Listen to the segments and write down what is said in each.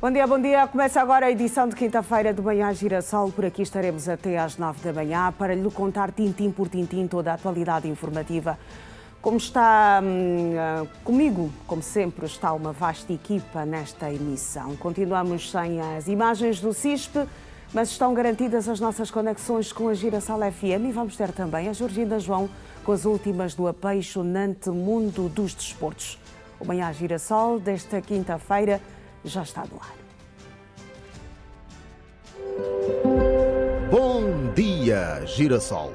Bom dia, bom dia. Começa agora a edição de quinta-feira do Manhã Girassol. Por aqui estaremos até às 9 da manhã para lhe contar tintim por tintim toda a atualidade informativa. Como está comigo, como sempre, está uma vasta equipa nesta emissão. Continuamos sem as imagens do CISP, mas estão garantidas as nossas conexões com a Girassol FM e vamos ter também a Georgina João com as últimas do apaixonante mundo dos desportos. O Manhã Girassol desta quinta-feira já está no ar. Bom dia, Girassol.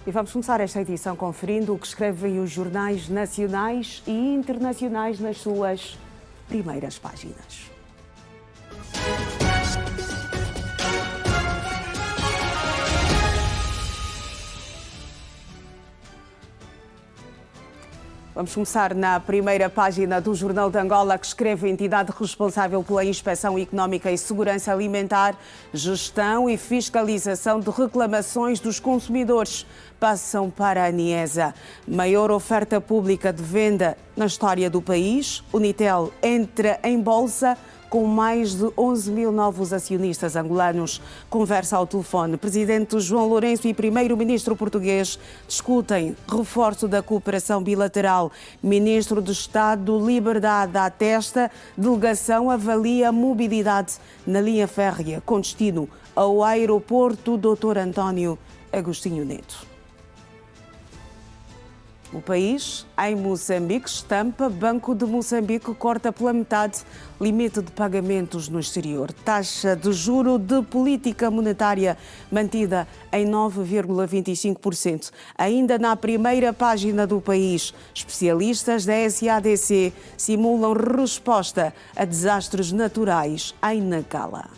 E vamos começar esta edição conferindo o que escrevem os jornais nacionais e internacionais nas suas primeiras páginas. Vamos começar na primeira página do Jornal de Angola, que escreve a entidade responsável pela Inspeção Económica e Segurança Alimentar, gestão e fiscalização de reclamações dos consumidores passam para a ANIESA. Maior oferta pública de venda na história do país. Unitel entra em bolsa com mais de 11 mil novos acionistas angolanos. Conversa ao telefone. Presidente João Lourenço e primeiro-ministro português discutem reforço da cooperação bilateral. Ministro de Estado Liberdade atesta, delegação avalia mobilidade na linha férrea com destino ao aeroporto Dr. António Agostinho Neto. O país, em Moçambique, estampa Banco de Moçambique corta pela metade limite de pagamentos no exterior. Taxa de juro de política monetária mantida em 9,25%. Ainda na primeira página do país, especialistas da SADC simulam resposta a desastres naturais em Nacala.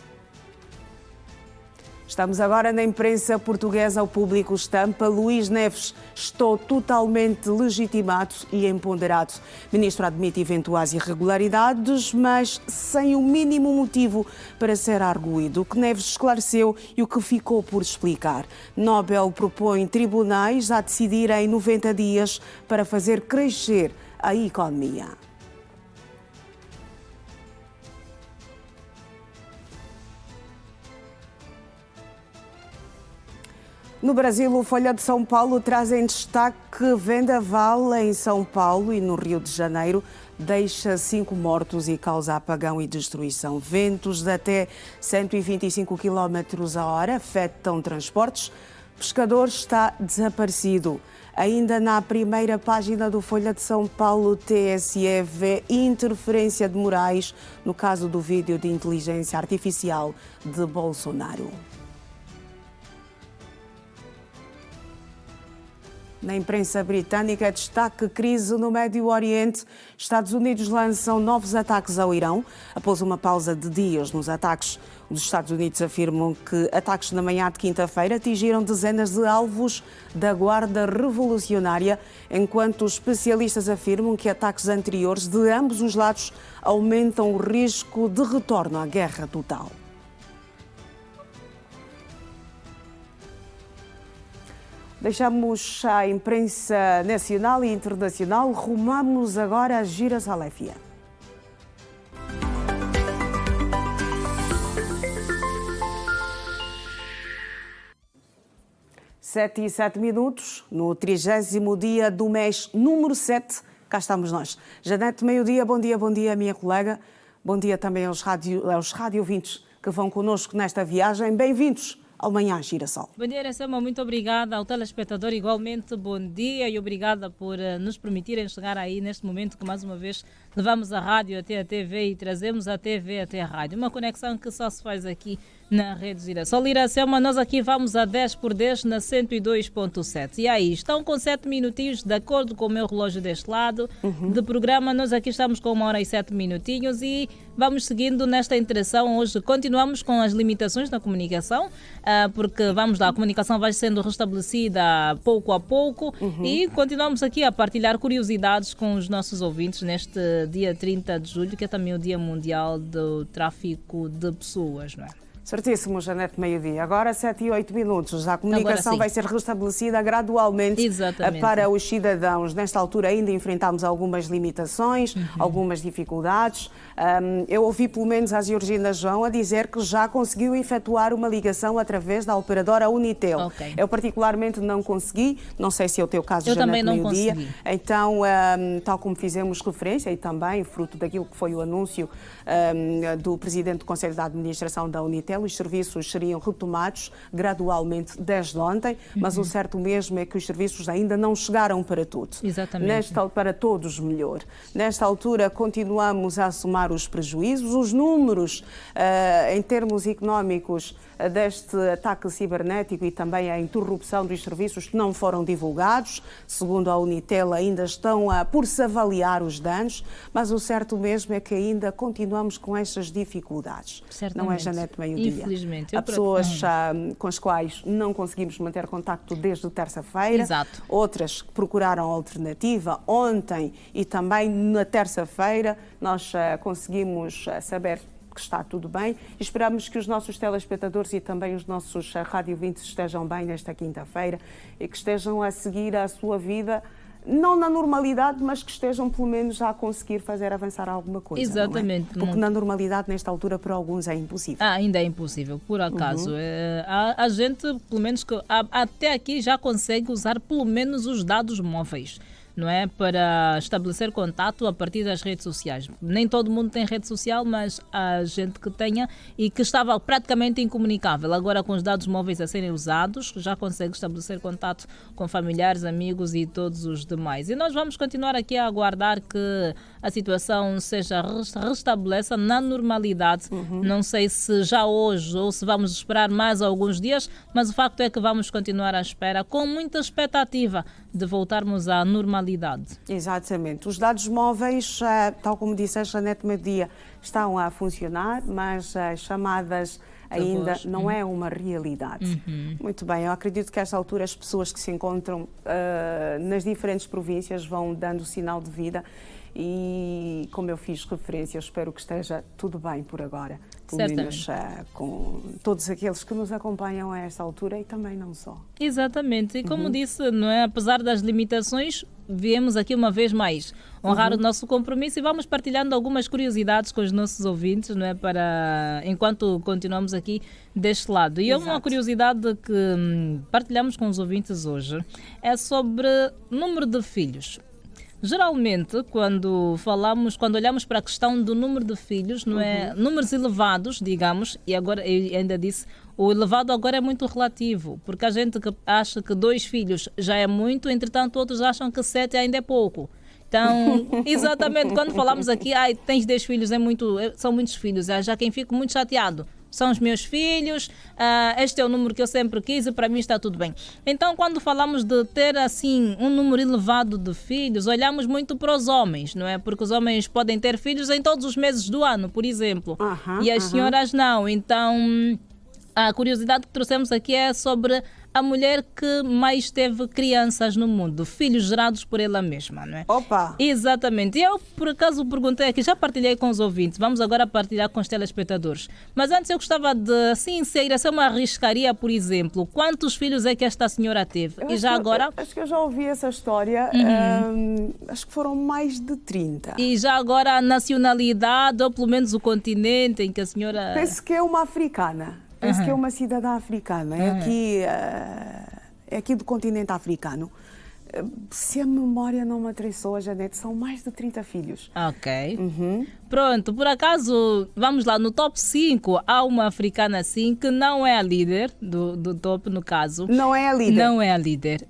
Estamos agora na imprensa portuguesa. O público estampa Luís Neves. Estou totalmente legitimado e empoderado. Ministro admite eventuais irregularidades, mas sem o mínimo motivo para ser arguído. O que Neves esclareceu e o que ficou por explicar. Nobel propõe tribunais a decidir em 90 dias para fazer crescer a economia. No Brasil, o Folha de São Paulo traz em destaque vendaval em São Paulo e no Rio de Janeiro deixa 5 mortos e causa apagão e destruição. Ventos de até 125 km a hora afetam transportes. Pescador está desaparecido. Ainda na primeira página do Folha de São Paulo, TSE vê interferência de Moraes no caso do vídeo de inteligência artificial de Bolsonaro. Na imprensa britânica, destaque crise no Médio Oriente. Estados Unidos lançam novos ataques ao Irão. Após uma pausa de dias nos ataques, os Estados Unidos afirmam que ataques na manhã de quinta-feira atingiram dezenas de alvos da Guarda Revolucionária, enquanto os especialistas afirmam que ataques anteriores de ambos os lados aumentam o risco de retorno à guerra total. Deixamos a imprensa nacional e internacional, rumamos agora a Girassol FM. 7:07, no 30º dia do mês número 7, cá estamos nós. Janete, meio-dia, bom dia, minha colega. Bom dia também aos rádio-ouvintes que vão connosco nesta viagem. Bem-vindos ao Manhã Girassol. Bom dia, Iracema. Muito obrigada ao telespectador. Igualmente, bom dia e obrigada por nos permitirem chegar aí neste momento que, mais uma vez, levamos a rádio até a TV e trazemos a TV até a rádio. Uma conexão que só se faz aqui na Rede Girassol. Iracema, nós aqui vamos a 10 por 10 na 102.7. E aí, estão com 7 minutinhos, de acordo com o meu relógio deste lado de programa. Nós aqui estamos com 1 hora e 7 minutinhos e vamos seguindo nesta interação. Hoje continuamos com as limitações na comunicação, porque vamos lá, a comunicação vai sendo restabelecida pouco a pouco e continuamos aqui a partilhar curiosidades com os nossos ouvintes neste dia 30 de julho, que é também o Dia Mundial do Tráfico de Pessoas, não é? Certíssimo, Janete, meio-dia. Agora 7 e 8 minutos. A comunicação vai ser restabelecida gradualmente para os cidadãos. Nesta altura ainda enfrentamos algumas limitações, algumas dificuldades. Eu ouvi pelo menos a Georgina João a dizer que já conseguiu efetuar uma ligação através da operadora Unitel. Okay. Eu particularmente não consegui, não sei se é o teu caso, eu Janete, também não meio-dia. consegui. Então, tal como fizemos referência e também fruto daquilo que foi o anúncio do Presidente do Conselho de Administração da Unitel, os serviços seriam retomados gradualmente desde ontem, mas o certo mesmo é que os serviços ainda não chegaram para tudo. Exatamente. Para todos, melhor. Nesta altura, continuamos a somar os prejuízos, os números em termos económicos deste ataque cibernético e também a interrupção dos serviços que não foram divulgados. Segundo a Unitel, ainda estão por se avaliar os danos, mas o certo mesmo é que ainda continuamos com estas dificuldades. Certamente. Não é, Janete, meio-dia? Infelizmente. Há pessoas com as quais não conseguimos manter contacto desde terça-feira. Exato. Outras que procuraram alternativa ontem e também na terça-feira nós conseguimos saber que está tudo bem. Esperamos que os nossos telespectadores e também os nossos radiovintes estejam bem nesta quinta-feira e que estejam a seguir a sua vida, não na normalidade, mas que estejam pelo menos a conseguir fazer avançar alguma coisa. Exatamente. Não é? Porque na normalidade, nesta altura, para alguns é impossível. Ainda é impossível, por acaso. A gente, pelo menos, até aqui já consegue usar pelo menos os dados móveis, não é? Para estabelecer contato a partir das redes sociais. Nem todo mundo tem rede social, mas há gente que tenha e que estava praticamente incomunicável. Agora, com os dados móveis a serem usados, já consegue estabelecer contato com familiares, amigos e todos os demais. E nós vamos continuar aqui a aguardar que a situação seja restabeleça na normalidade. Não sei se já hoje ou se vamos esperar mais alguns dias, mas o facto é que vamos continuar à espera com muita expectativa de voltarmos à normalidade. Exatamente. Os dados móveis, tal como disse a Janete meio-dia, estão a funcionar, mas as chamadas ainda não é uma realidade. Muito bem, eu acredito que a esta altura as pessoas que se encontram nas diferentes províncias vão dando sinal de vida e, como eu fiz referência, eu espero que esteja tudo bem por agora. Pelo menos com todos aqueles que nos acompanham a esta altura e também não só. Exatamente. E como disse, não é? Apesar das limitações, viemos aqui uma vez mais honrar o nosso compromisso e vamos partilhando algumas curiosidades com os nossos ouvintes, não é? Para enquanto continuamos aqui deste lado. E uma curiosidade que partilhamos com os ouvintes hoje é sobre número de filhos. Geralmente, quando olhamos para a questão do número de filhos, não é? Números elevados, digamos, e agora eu ainda disse, o elevado agora é muito relativo, porque a gente que acha que 2 filhos já é muito, entretanto outros acham que 7 ainda é pouco. Então, exatamente, quando falamos aqui, tens 10 filhos, são muitos filhos, já quem fica muito chateado. São os meus filhos, este é o número que eu sempre quis e para mim está tudo bem. Então, quando falamos de ter assim um número elevado de filhos, olhamos muito para os homens, não é? Porque os homens podem ter filhos em todos os meses do ano, por exemplo, e as senhoras não. Então, a curiosidade que trouxemos aqui é sobre a mulher que mais teve crianças no mundo, filhos gerados por ela mesma, não é? Opa! Exatamente. E eu, por acaso, perguntei aqui, já partilhei com os ouvintes, vamos agora partilhar com os telespectadores. Mas antes eu gostava de, assim, ser uma arriscaria, por exemplo, quantos filhos é que esta senhora teve? Acho que eu já ouvi essa história, acho que foram mais de 30. E já agora a nacionalidade, ou pelo menos o continente em que a senhora... Penso que é uma africana. Penso que é uma cidadã africana, é aqui do continente africano. Se a memória não me atraiçou, Janete, são mais de 30 filhos. Ok. Pronto, por acaso, vamos lá, no top 5 há uma africana assim que não é a líder do top, no caso. Não é a líder? Não é a líder.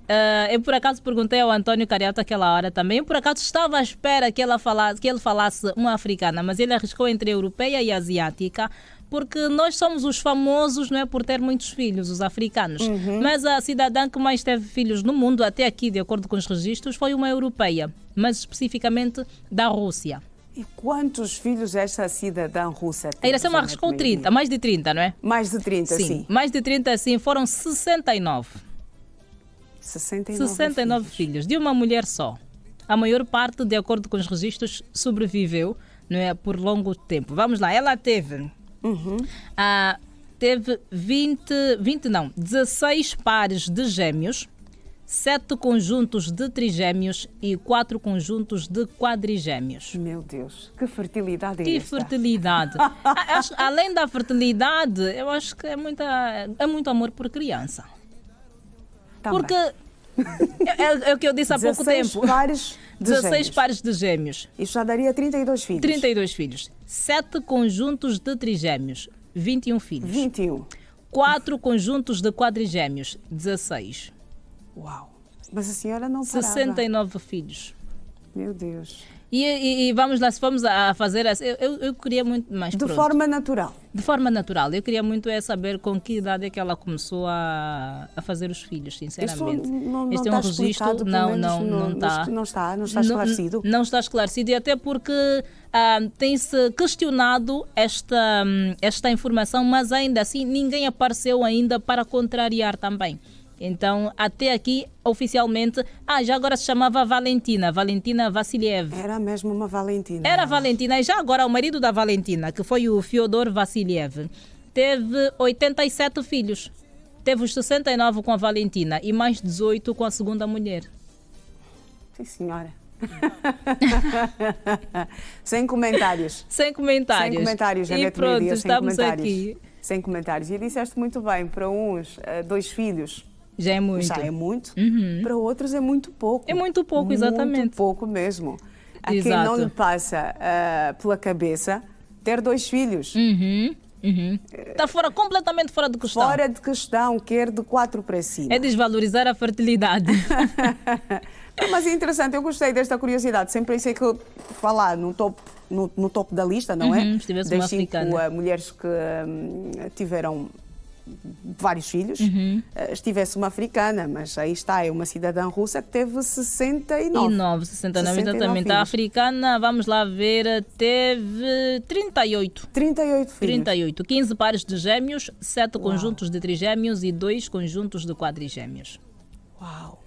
Eu por acaso perguntei ao António Cariata aquela hora também, eu por acaso estava à espera que ele falasse uma africana, mas ele arriscou entre a europeia e a asiática, porque nós somos os famosos, não é, por ter muitos filhos, os africanos. Mas a cidadã que mais teve filhos no mundo, até aqui, de acordo com os registros, foi uma europeia, mas especificamente da Rússia. E quantos filhos esta cidadã russa tem? A Iracema arriscou 30, mais de 30, não é? Mais de 30, sim. Mais de 30, sim. Foram 69. 69 filhos, de uma mulher só. A maior parte, de acordo com os registros, sobreviveu, não é, por longo tempo. Vamos lá, ela teve... teve 16 pares de gêmeos, 7 conjuntos de trigêmeos e 4 conjuntos de quadrigêmeos. Meu Deus, que fertilidade é Que esta? fertilidade! Além da fertilidade, eu acho que é muito amor por criança. Também. Porque é o que eu disse há pouco 16 tempo. pares de 16 gêmeos. pares de gêmeos, Isto já daria 32 filhos. 32 filhos. 7 conjuntos de trigêmeos, 21 filhos. 21. 4 conjuntos de quadrigêmeos, 16. Uau. Mas a senhora não parava. 69 filhos. Meu Deus. E vamos lá, se vamos a fazer assim, eu queria muito mais. De pronto. forma natural. De forma natural. Eu queria muito saber com que idade é que ela começou a fazer os filhos, sinceramente. Isto não Este é está um registro. explicado, pelo Não, menos não está. Não está esclarecido. Não está esclarecido, e até porque tem-se questionado esta informação, mas ainda assim ninguém apareceu ainda para contrariar também. Então, até aqui, oficialmente, já agora se chamava Valentina Vassiliev. Era mesmo uma Valentina. Era Valentina, e já agora o marido da Valentina, que foi o Fyodor Vassiliev, teve 87 filhos. Teve os 69 com a Valentina e mais 18 com a segunda mulher. Sim, senhora. Sem comentários. Sem comentários. Sem comentários, E Janete pronto, Meio-Dia, sem estamos comentários. aqui. Sem comentários. E disseste muito bem, para uns, 2 filhos Já é muito. já é muito, Uhum. para outros é muito pouco. É muito pouco, exatamente. Muito pouco mesmo. A quem Exato. não lhe passa pela cabeça ter 2 filhos. Está completamente fora de questão. Fora de questão, quer de 4 para cima. É desvalorizar a fertilidade. Mas é interessante, eu gostei desta curiosidade. Sempre pensei que eu falar no topo da lista, não é? Estivesse uma Das 5 africana. mulheres que tiveram vários filhos, estivesse uma africana, mas aí está, é uma cidadã russa que teve 69. 69, exatamente. A africana, vamos lá ver, teve 38. 38 filhos. 38. 15 pares de gêmeos, 7 conjuntos de trigêmeos e 2 conjuntos de quadrigêmeos. Uau!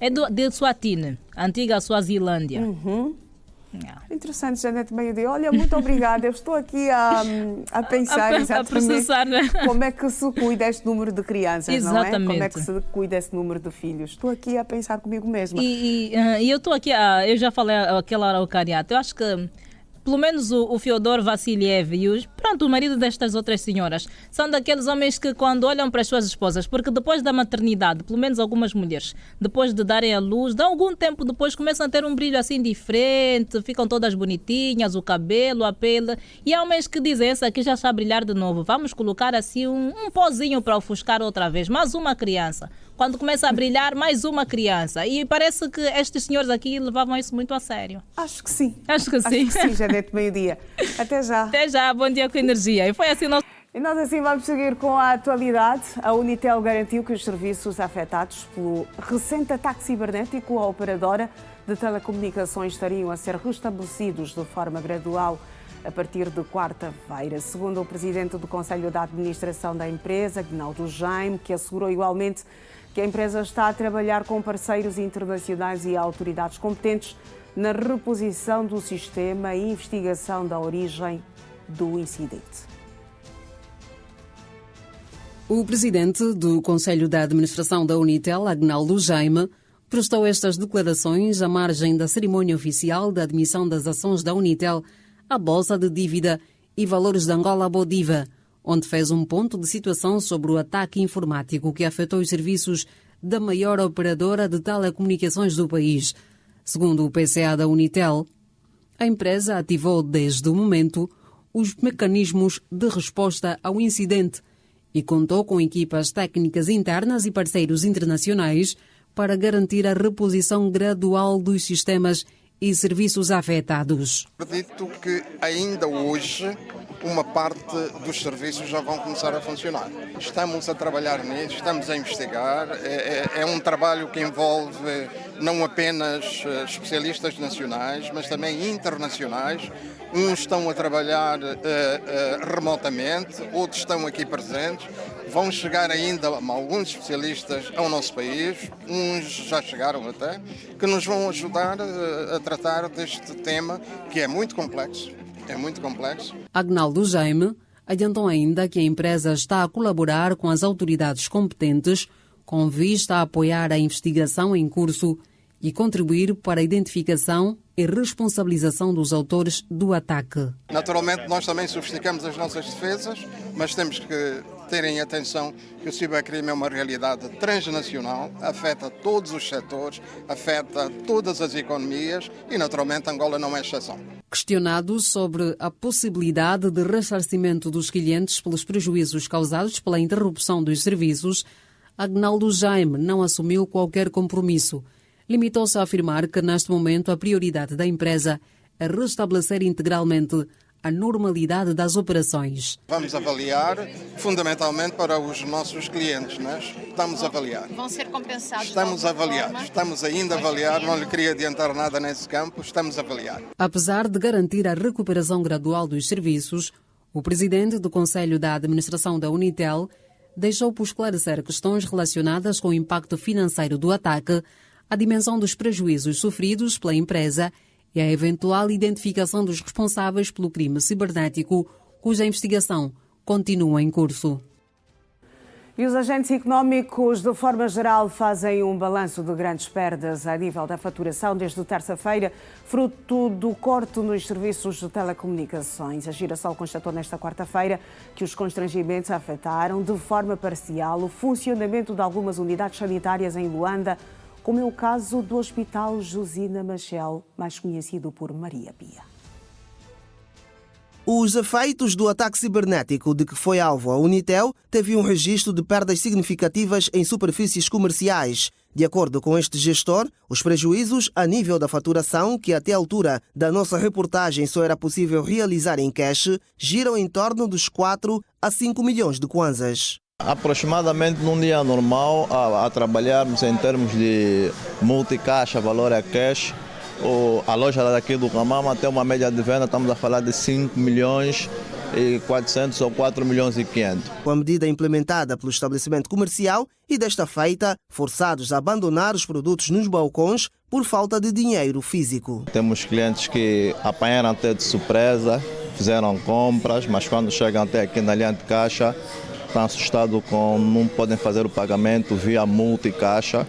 É de Swatini, antiga Suazilândia. Interessante, Janete Meio-Dia. Olha, muito obrigada. Eu estou aqui a pensar A exatamente processar, né? como é que se cuida este número de crianças, não é? Exatamente. Como é que se cuida esse número de filhos. Estou aqui a pensar comigo mesma. E eu estou aqui, eu já falei aquela hora ao Cariato, eu acho que pelo menos o Fyodor Vassiliev e o marido destas outras senhoras são daqueles homens que quando olham para as suas esposas, porque depois da maternidade, pelo menos algumas mulheres, depois de darem a luz, de algum tempo depois começam a ter um brilho assim diferente, ficam todas bonitinhas, o cabelo, a pele, e há homens que dizem, essa aqui já está a brilhar de novo, vamos colocar assim um pozinho para ofuscar outra vez, mais uma criança. Quando começa a brilhar, mais uma criança. E parece que estes senhores aqui levavam isso muito a sério. Acho que sim. Acho que sim. Janete Meio-Dia. Até já. Até já, bom dia com energia. E foi assim o nosso... E nós assim vamos seguir com a atualidade. A Unitel garantiu que os serviços afetados pelo recente ataque cibernético à operadora de telecomunicações estariam a ser restabelecidos de forma gradual a partir de quarta-feira. Segundo o presidente do Conselho de Administração da empresa, Aguinaldo Jaime, que assegurou igualmente que a empresa está a trabalhar com parceiros internacionais e autoridades competentes na reposição do sistema e investigação da origem do incidente. O presidente do Conselho de Administração da Unitel, Aguinaldo Jaime, prestou estas declarações à margem da cerimónia oficial da admissão das ações da Unitel à Bolsa de Dívida e Valores de Angola Bodiva, onde fez um ponto de situação sobre o ataque informático que afetou os serviços da maior operadora de telecomunicações do país. Segundo o PCA da Unitel, a empresa ativou desde o momento os mecanismos de resposta ao incidente e contou com equipas técnicas internas e parceiros internacionais para garantir a reposição gradual dos sistemas e serviços afetados. Acredito que ainda hoje uma parte dos serviços já vão começar a funcionar. Estamos a trabalhar nisso, estamos a investigar. É um trabalho que envolve não apenas especialistas nacionais, mas também internacionais. Uns estão a trabalhar remotamente, outros estão aqui presentes. Vão chegar ainda alguns especialistas ao nosso país, uns já chegaram até, que nos vão ajudar a tratar deste tema que é muito complexo. É muito complexo. Aguinaldo Jaime Adiantou ainda que a empresa está a colaborar com as autoridades competentes com vista a apoiar a investigação em curso e contribuir para a identificação e responsabilização dos autores do ataque. Naturalmente, nós também sofisticamos as nossas defesas, mas temos que terem atenção que o cibercrime é uma realidade transnacional, afeta todos os setores, afeta todas as economias e, naturalmente, Angola não é exceção. Questionado sobre a possibilidade de ressarcimento dos clientes pelos prejuízos causados pela interrupção dos serviços, Agnaldo Jaime não assumiu qualquer compromisso. Limitou-se a afirmar que, neste momento, a prioridade da empresa é restabelecer integralmente a normalidade das operações. Vamos avaliar, fundamentalmente para os nossos clientes, né? Estamos a avaliar. Vão ser compensados? Estamos a avaliar, estamos ainda a avaliar, não lhe queria adiantar nada nesse campo, estamos a avaliar. Apesar de garantir a recuperação gradual dos serviços, o presidente do Conselho da Administração da Unitel deixou por esclarecer questões relacionadas com o impacto financeiro do ataque, a dimensão dos prejuízos sofridos pela empresa e a eventual identificação dos responsáveis pelo crime cibernético, cuja investigação continua em curso. E os agentes económicos, de forma geral, fazem um balanço de grandes perdas a nível da faturação desde terça-feira, fruto do corte nos serviços de telecomunicações. A Girassol constatou nesta quarta-feira que os constrangimentos afetaram de forma parcial o funcionamento de algumas unidades sanitárias em Luanda, como é o caso do Hospital Josina Machel, mais conhecido por Maria Pia. Os efeitos do ataque cibernético de que foi alvo a Unitel teve um registro de perdas significativas em superfícies comerciais. De acordo com este gestor, os prejuízos a nível da faturação, que até a altura da nossa reportagem só era possível realizar em cash, giram em torno dos 4 a 5 milhões de kwanzas. Aproximadamente num dia normal, a trabalharmos em termos de multicaixa, valor a cash, a loja daqui do Camama tem uma média de venda, estamos a falar de 5 milhões e 400 ou 4 milhões e 500. Com a medida implementada pelo estabelecimento comercial e desta feita, forçados a abandonar os produtos nos balcões por falta de dinheiro físico. Temos clientes que apanharam até de surpresa, fizeram compras, mas quando chegam até aqui na linha de caixa, estão assustados com não podem fazer o pagamento via multicaixa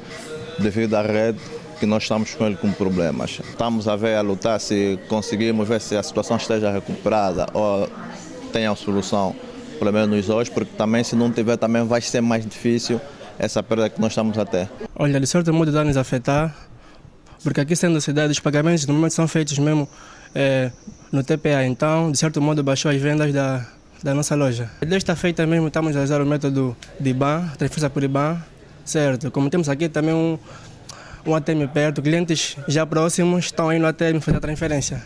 devido à rede que nós estamos com ele com problemas. Estamos a ver, a lutar se conseguimos ver se a situação esteja recuperada ou tenha solução, pelo menos hoje, porque também se não tiver também vai ser mais difícil essa perda que nós estamos a ter. Olha, de certo modo dá-nos afetar, porque aqui sendo a cidade os pagamentos normalmente são feitos mesmo no TPA, então de certo modo baixou as vendas da nossa loja. Desta feita mesmo estamos a usar o método de IBAN, transferência por IBAN, certo? Como temos aqui também um ATM perto, clientes já próximos estão indo até me fazer a transferência,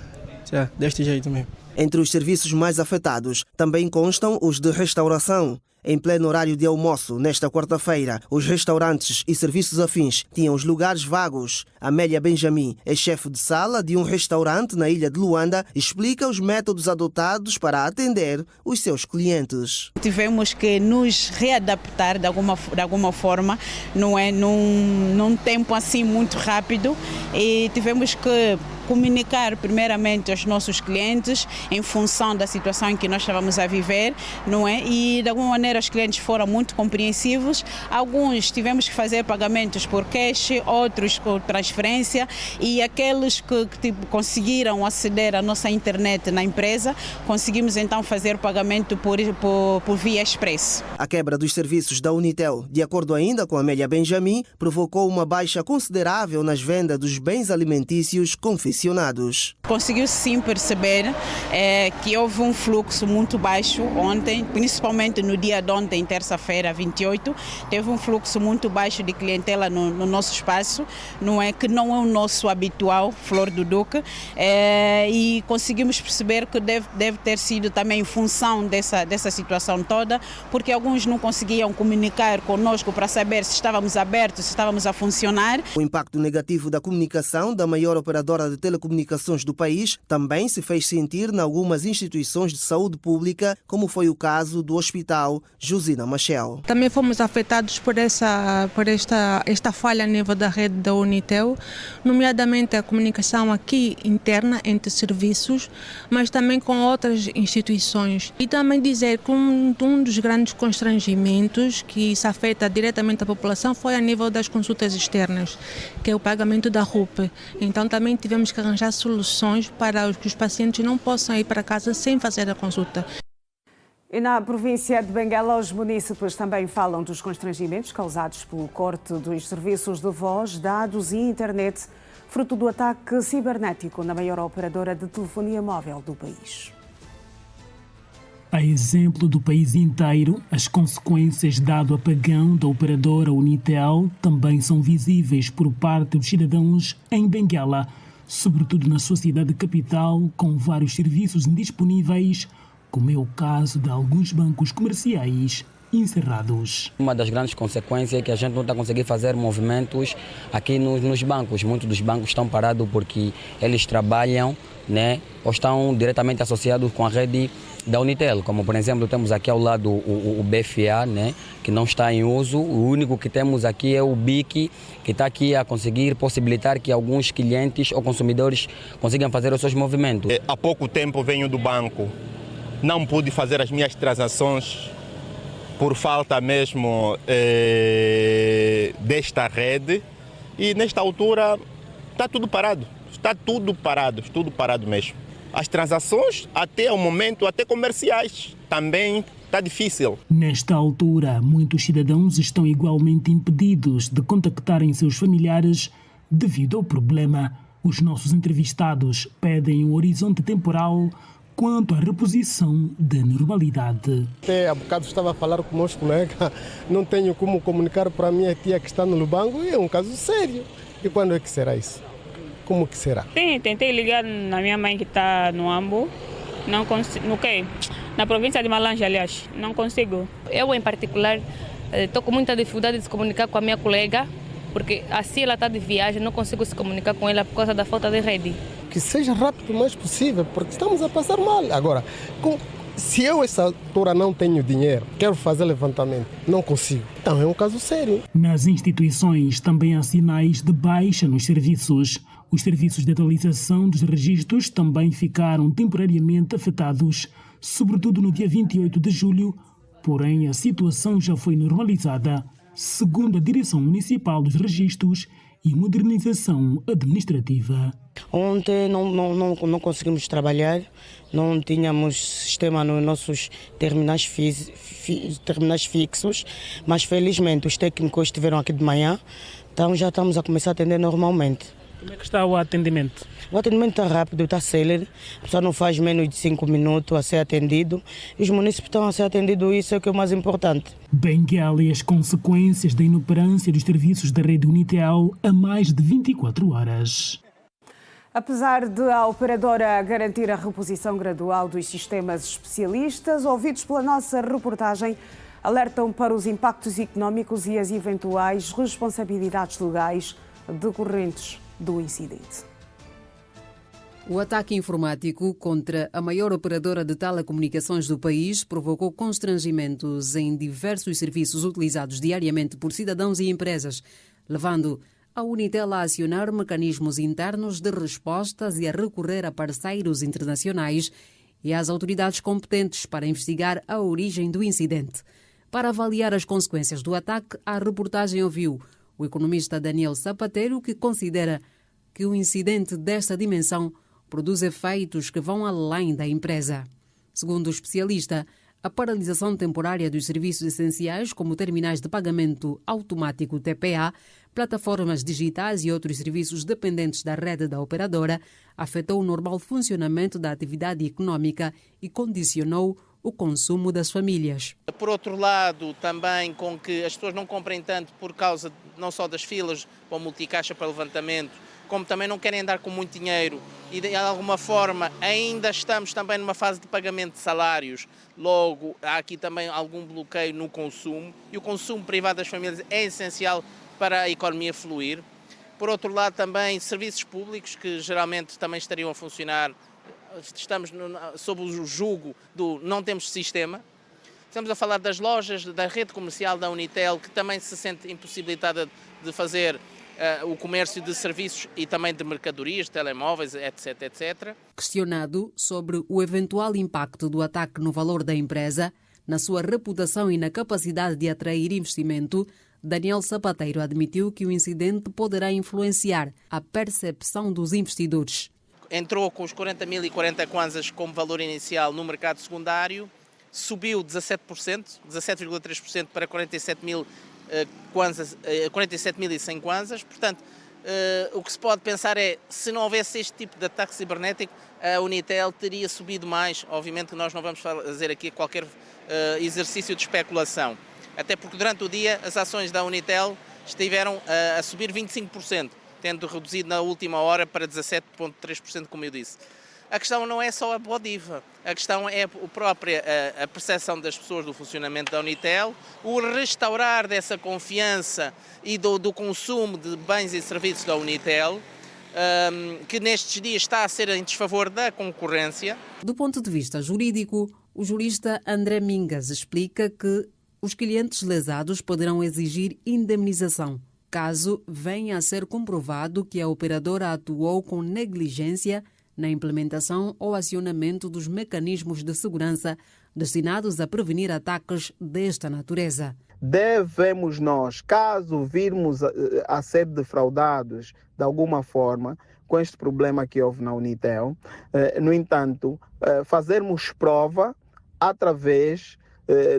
deste jeito mesmo. Entre os serviços mais afetados também constam os de restauração. Em pleno horário de almoço, nesta quarta-feira, os restaurantes e serviços afins tinham os lugares vagos. Amélia Benjamin é chefe de sala de um restaurante na ilha de Luanda e explica os métodos adotados para atender os seus clientes. Tivemos que nos readaptar de alguma forma, não é, num tempo assim muito rápido, e tivemos que comunicar primeiramente aos nossos clientes em função da situação em que nós estávamos a viver, não é? E de alguma maneira os clientes foram muito compreensivos. Alguns tivemos que fazer pagamentos por cash, outros por transferência, e aqueles que conseguiram aceder à nossa internet na empresa, conseguimos então fazer pagamento por via express. A quebra dos serviços da Unitel, de acordo ainda com Amélia Benjamin, provocou uma baixa considerável nas vendas dos bens alimentícios confiscados. Conseguiu sim perceber que houve um fluxo muito baixo ontem, principalmente no dia de ontem, terça-feira, 28, teve um fluxo muito baixo de clientela no nosso espaço, não é, que não é o nosso habitual, Flor do Duque, e conseguimos perceber que deve ter sido também em função dessa situação toda, porque alguns não conseguiam comunicar conosco para saber se estávamos abertos, se estávamos a funcionar. O impacto negativo da comunicação da maior operadora de telecomunicações do país também se fez sentir em algumas instituições de saúde pública, como foi o caso do Hospital Josina Machel. Também fomos afetados por esta falha a nível da rede da Unitel, nomeadamente a comunicação aqui interna entre serviços, mas também com outras instituições. E também dizer que um dos grandes constrangimentos que isso afeta diretamente a população foi a nível das consultas externas, que é o pagamento da RUP. Então também tivemos que arranjar soluções para que os pacientes não possam ir para casa sem fazer a consulta. E na província de Benguela, os munícipes também falam dos constrangimentos causados pelo corte dos serviços de voz, dados e internet, fruto do ataque cibernético na maior operadora de telefonia móvel do país. A exemplo do país inteiro, as consequências dado apagão da operadora Unitel também são visíveis por parte dos cidadãos em Benguela, sobretudo na sua cidade capital, com vários serviços indisponíveis, como é o caso de alguns bancos comerciais encerrados. Uma das grandes consequências é que a gente não está conseguindo fazer movimentos aqui nos bancos. Muitos dos bancos estão parados porque eles trabalham, né, ou estão diretamente associados com a rede da Unitel. Como, por exemplo, temos aqui ao lado o BFA, né, que não está em uso. O único que temos aqui é o BIC, que está aqui a conseguir possibilitar que alguns clientes ou consumidores consigam fazer os seus movimentos. Há pouco tempo venho do banco. Não pude fazer as minhas transações por falta mesmo desta rede, e nesta altura está tudo parado, tudo parado mesmo. As transações até o momento, até comerciais, também está difícil. Nesta altura, muitos cidadãos estão igualmente impedidos de contactarem seus familiares devido ao problema. Os nossos entrevistados pedem um horizonte temporal quanto à reposição da normalidade. Até há bocado estava a falar com meus colegas, não tenho como comunicar para a minha tia que está no banco, e é um caso sério. E quando é que será isso? Como que será? Sim, tentei ligar na minha mãe que está no Ambo, não consigo, na província de Malanje, aliás, não consigo. Eu, em particular, estou com muita dificuldade de se comunicar com a minha colega, porque assim ela está de viagem, não consigo se comunicar com ela por causa da falta de rede. Que seja rápido o mais possível, porque estamos a passar mal. Agora, se eu, essa altura, não tenho dinheiro, quero fazer levantamento, não consigo. Então é um caso sério. Nas instituições também há sinais de baixa nos serviços. Os serviços de atualização dos registros também ficaram temporariamente afetados, sobretudo no dia 28 de julho, porém a situação já foi normalizada, segundo a Direção Municipal dos Registros e Modernização Administrativa. Ontem não conseguimos trabalhar, não tínhamos sistema nos nossos terminais fixos, mas felizmente os técnicos estiveram aqui de manhã, então já estamos a começar a atender normalmente. Como é que está o atendimento? O atendimento está rápido, está célere, a pessoa não faz menos de 5 minutos a ser atendido, e os munícipes estão a ser atendidos, isso é o que é o mais importante. Benguela e as consequências da inoperância dos serviços da rede Unitel a mais de 24 horas. Apesar de a operadora garantir a reposição gradual dos sistemas, especialistas, ouvidos pela nossa reportagem, alertam para os impactos económicos e as eventuais responsabilidades legais decorrentes do incidente. O ataque informático contra a maior operadora de telecomunicações do país provocou constrangimentos em diversos serviços utilizados diariamente por cidadãos e empresas, levando a Unitel a acionar mecanismos internos de respostas e a recorrer a parceiros internacionais e às autoridades competentes para investigar a origem do incidente. Para avaliar as consequências do ataque, a reportagem ouviu o economista Daniel Sapateiro, que considera que um incidente desta dimensão produz efeitos que vão além da empresa. Segundo o especialista, a paralisação temporária dos serviços essenciais, como terminais de pagamento automático TPA, plataformas digitais e outros serviços dependentes da rede da operadora, afetou o normal funcionamento da atividade econômica e condicionou o consumo das famílias. Por outro lado, também com que as pessoas não comprem tanto por causa não só das filas para o multicaixa para levantamento, como também não querem andar com muito dinheiro e de alguma forma ainda estamos também numa fase de pagamento de salários, logo há aqui também algum bloqueio no consumo, e o consumo privado das famílias é essencial para a economia fluir. Por outro lado, também serviços públicos que geralmente também estariam a funcionar. Estamos sob o jugo do não temos sistema. Estamos a falar das lojas, da rede comercial da Unitel, que também se sente impossibilitada de fazer o comércio de serviços e também de mercadorias, telemóveis, etc, etc. Questionado sobre o eventual impacto do ataque no valor da empresa, na sua reputação e na capacidade de atrair investimento, Daniel Sapateiro admitiu que o incidente poderá influenciar a percepção dos investidores. Entrou com os 40.040 kwanzas como valor inicial no mercado secundário, subiu 17,3% para 47.100 kwanzas. Portanto, o que se pode pensar é, se não houvesse este tipo de ataque cibernético, a Unitel teria subido mais. Obviamente que nós não vamos fazer aqui qualquer exercício de especulação. Até porque durante o dia as ações da Unitel estiveram a subir 25%, tendo reduzido na última hora para 17,3%, como eu disse. A questão não é só a Bodiva, a questão é a percepção das pessoas do funcionamento da Unitel, o restaurar dessa confiança e do consumo de bens e serviços da Unitel, que nestes dias está a ser em desfavor da concorrência. Do ponto de vista jurídico, o jurista André Mingas explica que os clientes lesados poderão exigir indemnização, caso venha a ser comprovado que a operadora atuou com negligência na implementação ou acionamento dos mecanismos de segurança destinados a prevenir ataques desta natureza. Devemos nós, caso virmos a ser defraudados de alguma forma com este problema que houve na Unitel, no entanto, fazermos prova através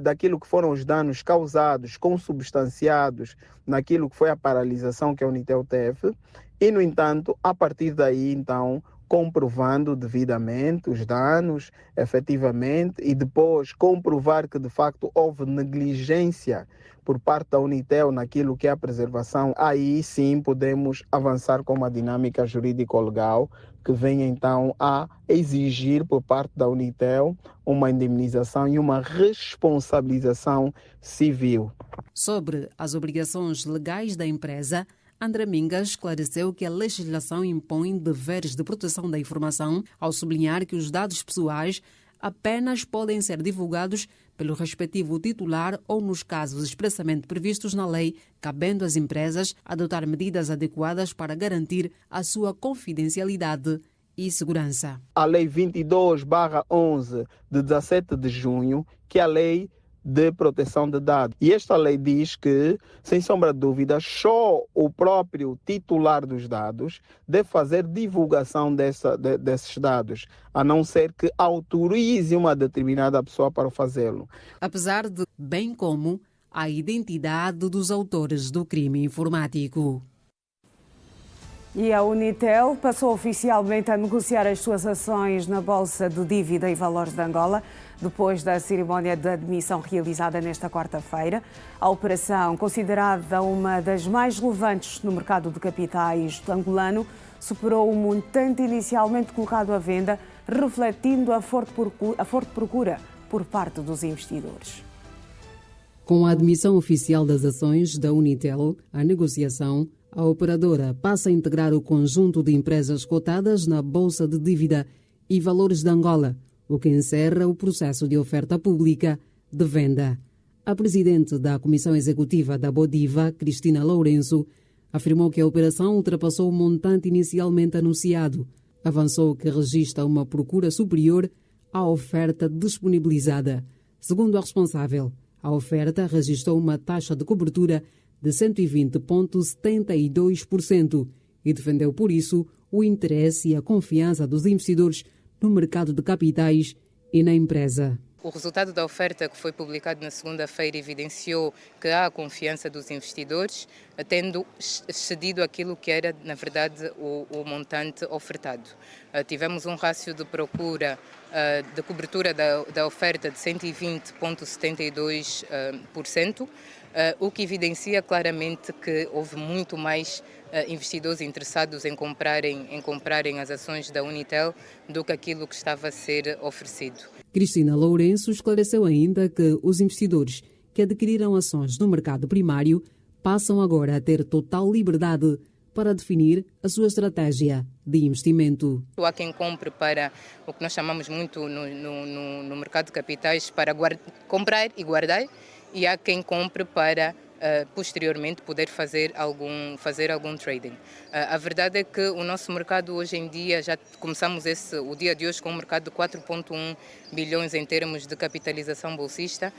daquilo que foram os danos causados, consubstanciados naquilo que foi a paralisação que a Unitel teve e, no entanto, a partir daí, então, comprovando devidamente os danos, efetivamente, e depois comprovar que, de facto, houve negligência por parte da Unitel naquilo que é a preservação, aí sim podemos avançar com uma dinâmica jurídico-legal que venha então a exigir por parte da Unitel uma indemnização e uma responsabilização civil. Sobre as obrigações legais da empresa, André Mingas esclareceu que a legislação impõe deveres de proteção da informação, ao sublinhar que os dados pessoais apenas podem ser divulgados pelo respectivo titular ou nos casos expressamente previstos na lei, cabendo às empresas adotar medidas adequadas para garantir a sua confidencialidade e segurança. A Lei 22/11 de 17 de junho, que é a Lei de Proteção de Dados. E esta lei diz que, sem sombra de dúvida, só o próprio titular dos dados deve fazer divulgação desses dados, a não ser que autorize uma determinada pessoa para fazê-lo. Apesar de, bem como a identidade dos autores do crime informático. E a Unitel passou oficialmente a negociar as suas ações na Bolsa de Dívida e Valores de Angola, depois da cerimónia de admissão realizada nesta quarta-feira. A operação, considerada uma das mais relevantes no mercado de capitais angolano, superou o montante inicialmente colocado à venda, refletindo a forte procura por parte dos investidores. Com a admissão oficial das ações da Unitel, a negociação, a operadora passa a integrar o conjunto de empresas cotadas na Bolsa de Dívida e Valores de Angola, o que encerra o processo de oferta pública de venda. A presidente da Comissão Executiva da Bodiva, Cristina Lourenço, afirmou que a operação ultrapassou o montante inicialmente anunciado. Avançou que registra uma procura superior à oferta disponibilizada. Segundo a responsável, a oferta registrou uma taxa de cobertura de 120,72% e defendeu, por isso, o interesse e a confiança dos investidores no mercado de capitais e na empresa. O resultado da oferta que foi publicado na segunda-feira evidenciou que há confiança dos investidores, tendo excedido aquilo que era, na verdade, o montante ofertado. Tivemos um rácio de procura de cobertura da oferta de 120,72%, o que evidencia claramente que houve muito mais investidores interessados em comprarem as ações da Unitel do que aquilo que estava a ser oferecido. Cristina Lourenço esclareceu ainda que os investidores que adquiriram ações no mercado primário passam agora a ter total liberdade para definir a sua estratégia de investimento. Há quem compre para o que nós chamamos muito no mercado de capitais para comprar e guardar, e há quem compre para posteriormente poder fazer algum trading. A verdade é que o nosso mercado hoje em dia, já começamos o dia de hoje com um mercado de 4,1 bilhões em termos de capitalização bolsista,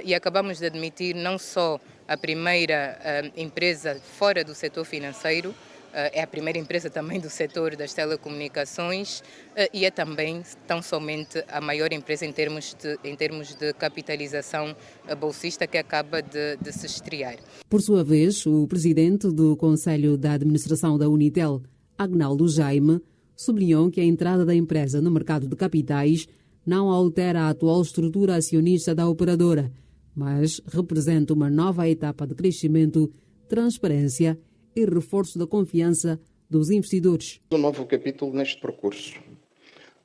e acabamos de admitir não só a primeira empresa fora do setor financeiro, é a primeira empresa também do setor das telecomunicações e é também tão somente a maior empresa em termos de capitalização bolsista que acaba de se estrear. Por sua vez, o presidente do Conselho da Administração da Unitel, Agnaldo Jaime, sublinhou que a entrada da empresa no mercado de capitais não altera a atual estrutura acionista da operadora, mas representa uma nova etapa de crescimento, transparência e reforço da confiança dos investidores. Um novo capítulo neste percurso.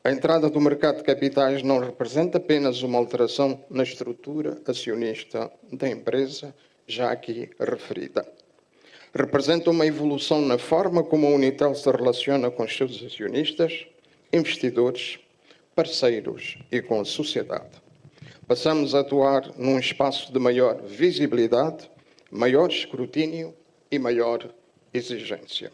A entrada do mercado de capitais não representa apenas uma alteração na estrutura acionista da empresa, já aqui referida. Representa uma evolução na forma como a Unitel se relaciona com os seus acionistas, investidores, parceiros e com a sociedade. Passamos a atuar num espaço de maior visibilidade, maior escrutínio e maior exigência.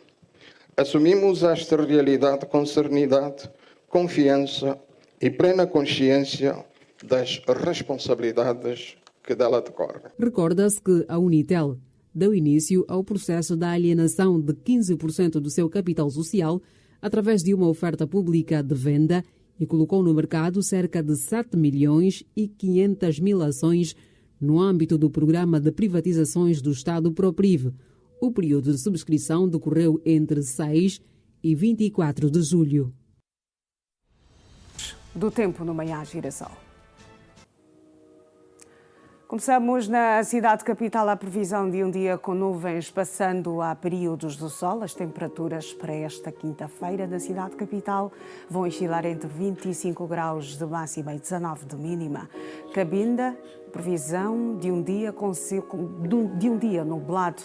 Assumimos esta realidade com serenidade, confiança e plena consciência das responsabilidades que dela decorrem. Recorda-se que a Unitel deu início ao processo da alienação de 15% do seu capital social através de uma oferta pública de venda e colocou no mercado cerca de 7 milhões e 500 mil ações no âmbito do programa de privatizações do Estado ProPriv. O período de subscrição decorreu entre 6 e 24 de julho. Do tempo no Manhã Girassol. Começamos na cidade capital a previsão de um dia com nuvens passando a períodos do sol. As temperaturas para esta quinta-feira na cidade capital vão oscilar entre 25 graus de máxima e 19 de mínima. Cabinda, previsão de um dia nublado.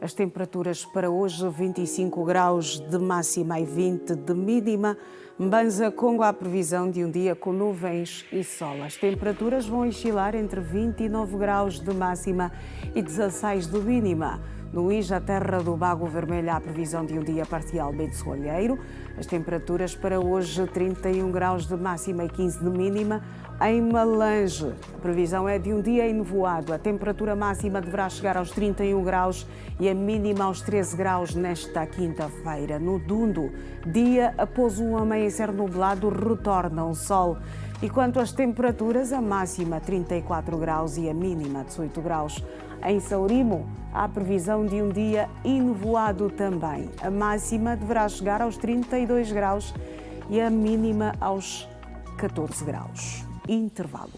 As temperaturas para hoje, 25 graus de máxima e 20 de mínima. Mbanza, Congo, a previsão de um dia com nuvens e sol. As temperaturas vão oscilar entre 29 graus de máxima e 16 de mínima. No Ija, terra do Bago Vermelho, há a previsão de um dia parcialmente soalheiro. As temperaturas para hoje, 31 graus de máxima e 15 de mínima. Em Malange, a previsão é de um dia enevoado. A temperatura máxima deverá chegar aos 31 graus e a mínima aos 13 graus nesta quinta-feira. No Dundo, dia após um amanhecer nublado, retorna o sol. E quanto às temperaturas, a máxima 34 graus e a mínima 18 graus. Em Saurimo, há previsão de um dia enevoado também. A máxima deverá chegar aos 32 graus e a mínima aos 14 graus. Intervalo.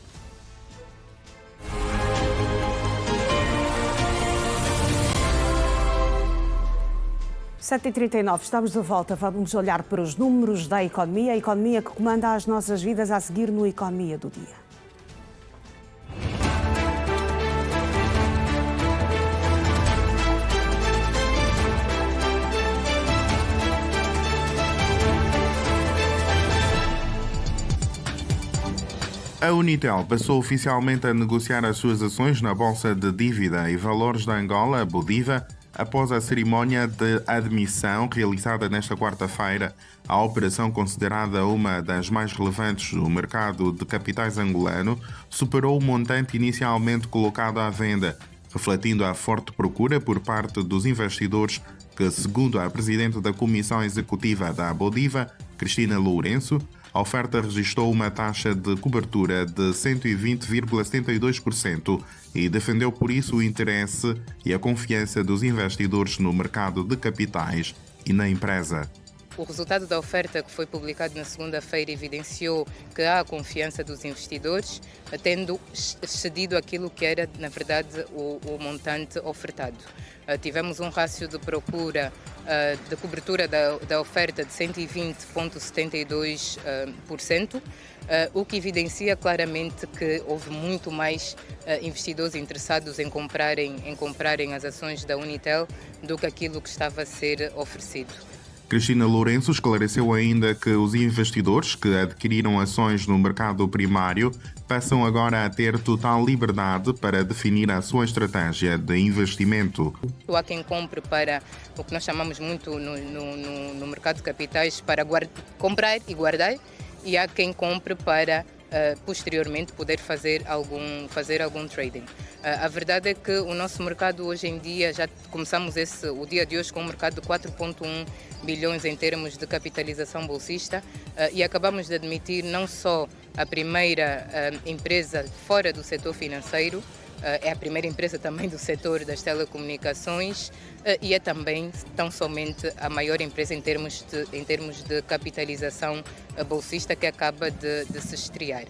(7h39), estamos de volta. Vamos olhar para os números da economia, a economia que comanda as nossas vidas a seguir no Economia do Dia. A Unitel passou oficialmente a negociar as suas ações na Bolsa de Dívida e Valores da Angola, Bodiva, após a cerimónia de admissão realizada nesta quarta-feira. A operação, considerada uma das mais relevantes do mercado de capitais angolano, superou o montante inicialmente colocado à venda, refletindo a forte procura por parte dos investidores que, segundo a presidente da Comissão Executiva da Bodiva, Cristina Lourenço, a oferta registrou uma taxa de cobertura de 120,72% e defendeu por isso o interesse e a confiança dos investidores no mercado de capitais e na empresa. O resultado da oferta que foi publicado na segunda-feira evidenciou que há confiança dos investidores, tendo excedido aquilo que era, na verdade, o montante ofertado. Tivemos um rácio de procura de cobertura da oferta de 120,72%, o que evidencia claramente que houve muito mais investidores interessados em comprarem as ações da Unitel do que aquilo que estava a ser oferecido. Cristina Lourenço esclareceu ainda que os investidores que adquiriram ações no mercado primário passam agora a ter total liberdade para definir a sua estratégia de investimento. Há quem compre para o que nós chamamos muito no mercado de capitais para comprar e guardar, e há quem compre para posteriormente poder fazer algum trading. A verdade é que o nosso mercado hoje em dia, já começamos o dia de hoje com um mercado de 4,1 bilhões em termos de capitalização bolsista, e acabamos de admitir não só a primeira empresa fora do setor financeiro, é a primeira empresa também do setor das telecomunicações e é também tão somente a maior empresa em termos de capitalização bolsista que acaba de se estrear.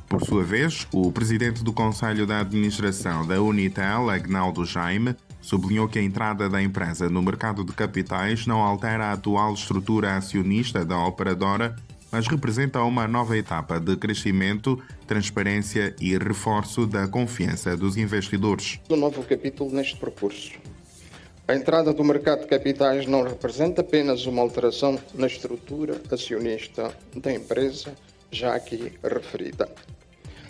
Por sua vez, o presidente do Conselho de Administração da Unitel, Agnaldo Jaime, sublinhou que a entrada da empresa no mercado de capitais não altera a atual estrutura acionista da operadora, mas representa uma nova etapa de crescimento, transparência e reforço da confiança dos investidores. Um novo capítulo neste percurso. A entrada do mercado de capitais não representa apenas uma alteração na estrutura acionista da empresa, já aqui referida.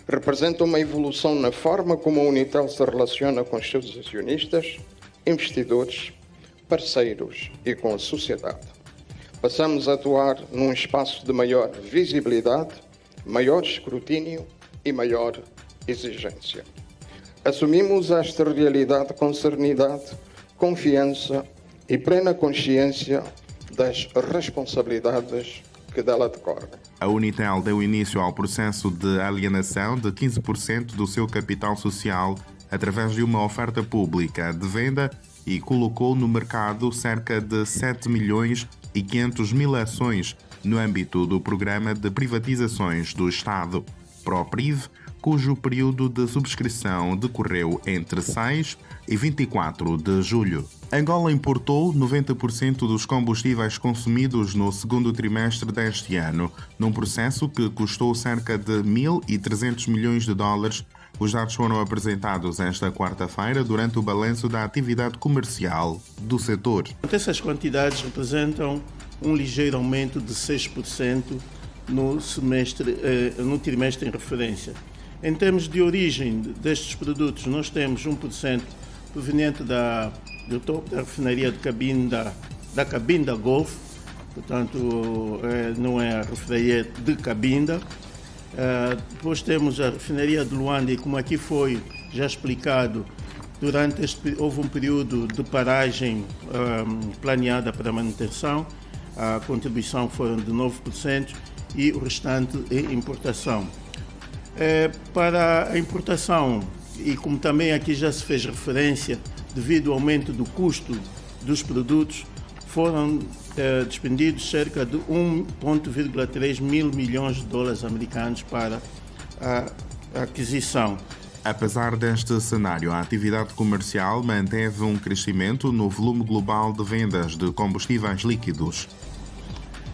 Representa uma evolução na forma como a Unitel se relaciona com os seus acionistas, investidores, parceiros e com a sociedade. Passamos a atuar num espaço de maior visibilidade, maior escrutínio e maior exigência. Assumimos esta realidade com serenidade, confiança e plena consciência das responsabilidades que dela decorrem. A Unitel deu início ao processo de alienação de 15% do seu capital social através de uma oferta pública de venda e colocou no mercado cerca de 7.500.000 ações no âmbito do Programa de Privatizações do Estado, PROPRIV, cujo período de subscrição decorreu entre 6 e 24 de julho. Angola importou 90% dos combustíveis consumidos no segundo trimestre deste ano, num processo que custou cerca de 1.300 milhões de dólares. Os dados foram apresentados esta quarta-feira durante o balanço da atividade comercial do setor. Essas quantidades representam um ligeiro aumento de 6% no trimestre em referência. Em termos de origem destes produtos, nós temos 1% proveniente do topo da refinaria de da Cabinda Golf, portanto não é a refinaria de Cabinda. Depois temos a refinaria de Luanda e, como aqui foi já explicado, houve um período de paragem planeada para manutenção, a contribuição foram de 9% e o restante é importação. Para a importação, e como também aqui já se fez referência, devido ao aumento do custo dos produtos, foram despendidos cerca de 1,3 mil milhões de dólares americanos para a aquisição. Apesar deste cenário, a atividade comercial manteve um crescimento no volume global de vendas de combustíveis líquidos.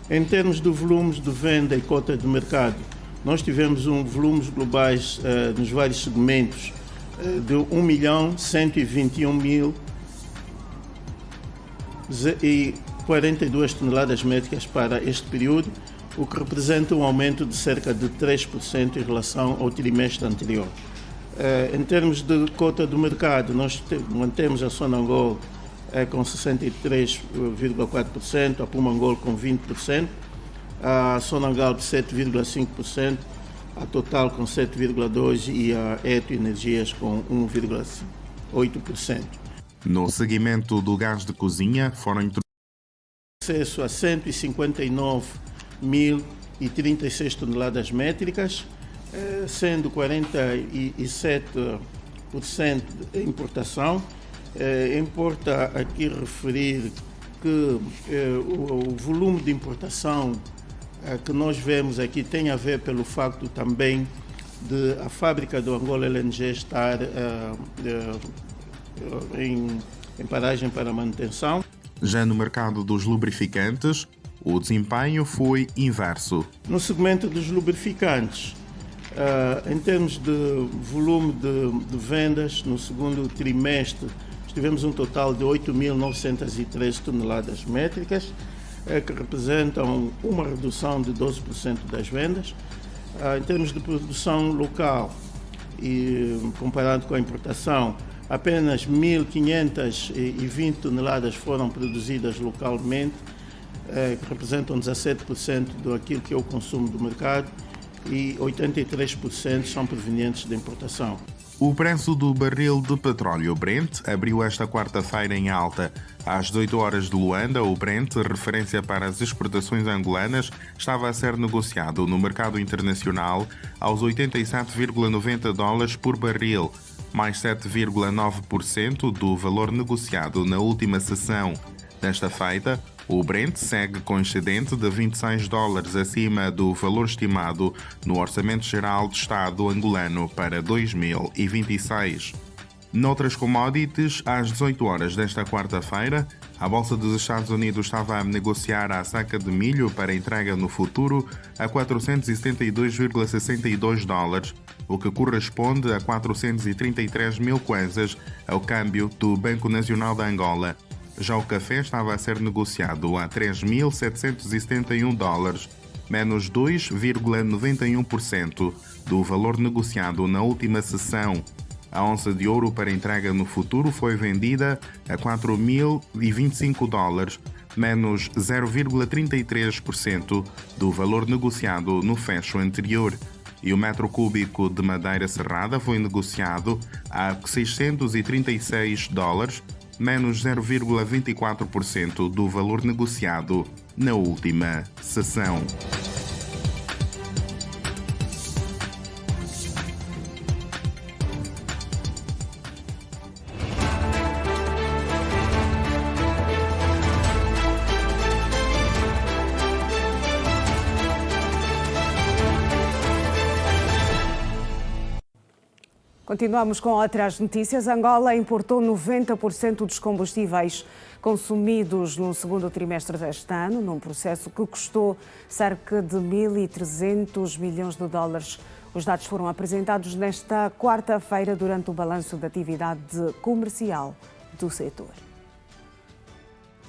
Em termos de volumes de venda e cota de mercado, nós tivemos volumes globais nos vários segmentos de 1.121.042 toneladas métricas para este período, o que representa um aumento de cerca de 3% em relação ao trimestre anterior. Em termos de cota do mercado, nós mantemos a Sonangol com 63,4%, a Pumangol com 20%, a Sonangol 7,5%, a Total com 7,2% e a Eto Energias com 1,8%. No segmento do gás de cozinha, foram acesso a 159.036 toneladas métricas, sendo 47% de importação. Importa aqui referir que o volume de importação que nós vemos aqui tem a ver pelo facto também de a fábrica do Angola LNG estar em paragem para manutenção. Já no mercado dos lubrificantes, o desempenho foi inverso. No segmento dos lubrificantes, em termos de volume de vendas, no segundo trimestre tivemos um total de 8.913 toneladas métricas, que representam uma redução de 12% das vendas. Em termos de produção local, e comparado com a importação, apenas 1.520 toneladas foram produzidas localmente, que representam 17% daquilo que é o consumo do mercado, e 83% são provenientes da importação. O preço do barril de petróleo Brent abriu esta quarta-feira em alta. Às 18 horas de Luanda, o Brent, referência para as exportações angolanas, estava a ser negociado no mercado internacional aos 87,90 dólares por barril, mais 7,9% do valor negociado na última sessão. Desta feita, o Brent segue com excedente de 26 dólares acima do valor estimado no Orçamento Geral de Estado angolano para 2026. Noutras commodities, às 18 horas desta quarta-feira, a Bolsa dos Estados Unidos estava a negociar a saca de milho para entrega no futuro a 472,62 dólares, o que corresponde a 433 mil kwanzas ao câmbio do Banco Nacional de Angola. Já o café estava a ser negociado a 3.771 dólares, menos 2,91% do valor negociado na última sessão. A onça de ouro para entrega no futuro foi vendida a 4.025 dólares, menos 0,33% do valor negociado no fecho anterior. E o metro cúbico de madeira serrada foi negociado a 636 dólares, menos 0,24% do valor negociado na última sessão. Continuamos com outras notícias. Angola importou 90% dos combustíveis consumidos no segundo trimestre deste ano, num processo que custou cerca de 1.300 milhões de dólares. Os dados foram apresentados nesta quarta-feira durante o balanço da atividade comercial do setor.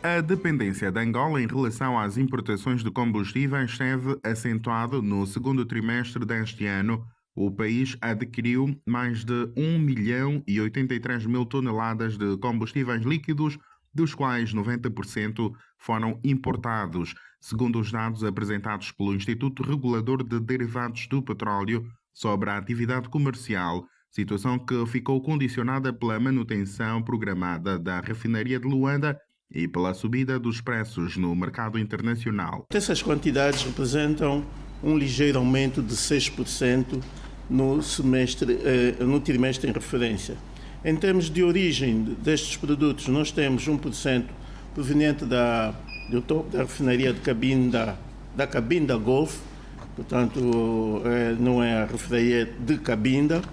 A dependência de Angola em relação às importações de combustíveis esteve acentuado no segundo trimestre deste ano. O país adquiriu mais de 1.083.000 toneladas de combustíveis líquidos, dos quais 90% foram importados, segundo os dados apresentados pelo Instituto Regulador de Derivados do Petróleo sobre a atividade comercial, situação que ficou condicionada pela manutenção programada da refinaria de Luanda e pela subida dos preços no mercado internacional. Essas quantidades representam um ligeiro aumento de 6% no trimestre em referência. Em termos de origem destes produtos, nós temos 1% proveniente da refinaria da Cabinda Golf, portanto não é a refinaria de Cabinda.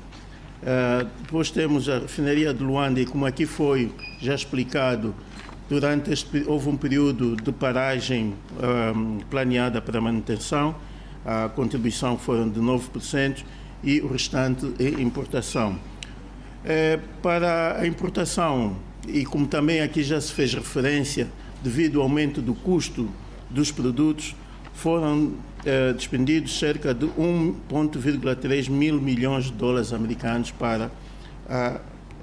Depois temos a refinaria de Luanda e, como aqui foi já explicado, houve um período de paragem planeada para manutenção. A contribuição foram de 9% e o restante é importação. Para a importação, e como também aqui já se fez referência, devido ao aumento do custo dos produtos, foram despendidos cerca de 1,3 mil milhões de dólares americanos para a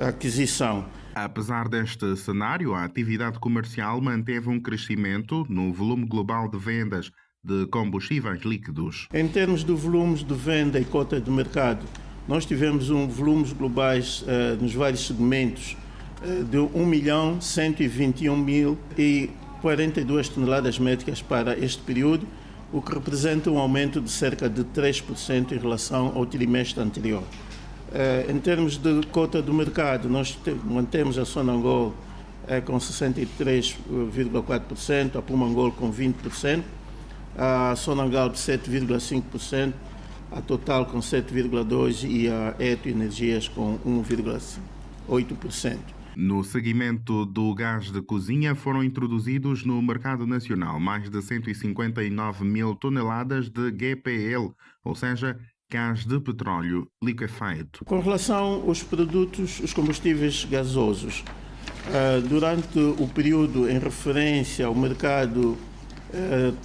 aquisição. Apesar deste cenário, a atividade comercial manteve um crescimento no volume global de vendas de combustíveis líquidos. Em termos de volumes de venda e cota de mercado, nós tivemos volumes globais nos vários segmentos de 1.121.042 toneladas métricas para este período, o que representa um aumento de cerca de 3% em relação ao trimestre anterior. Em termos de cota do mercado, nós mantemos a Sonangol com 63,4%, a Pumangol com 20%, a Sonangol 7,5%, a Total com 7,2% e a Eto Energias com 1,8%. No segmento do gás de cozinha foram introduzidos no mercado nacional mais de 159 mil toneladas de GPL, ou seja, gás de petróleo liquefeito. Com relação aos produtos, os combustíveis gasosos, durante o período em referência, o mercado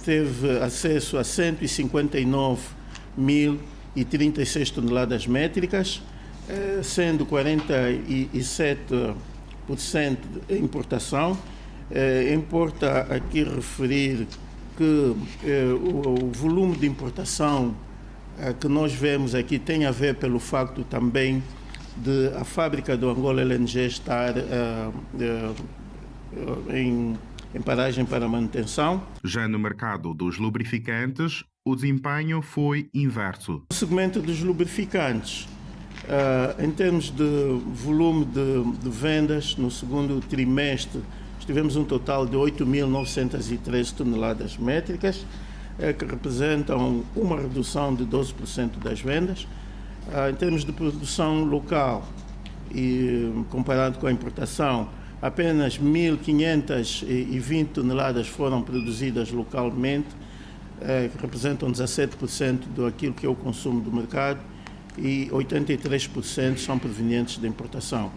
teve acesso a 159.036 toneladas métricas, sendo 47% de importação. Importa aqui referir que o volume de importação que nós vemos aqui tem a ver pelo facto também de a fábrica do Angola LNG estar em paragem para manutenção. Já no mercado dos lubrificantes, o desempenho foi inverso. No segmento dos lubrificantes, em termos de volume de vendas, no segundo trimestre tivemos um total de 8.913 toneladas métricas, que representam uma redução de 12% das vendas. Em termos de produção local, e comparado com a importação, apenas 1.520 toneladas foram produzidas localmente, que representam 17% daquilo que é o consumo do mercado, e 83% são provenientes da importação.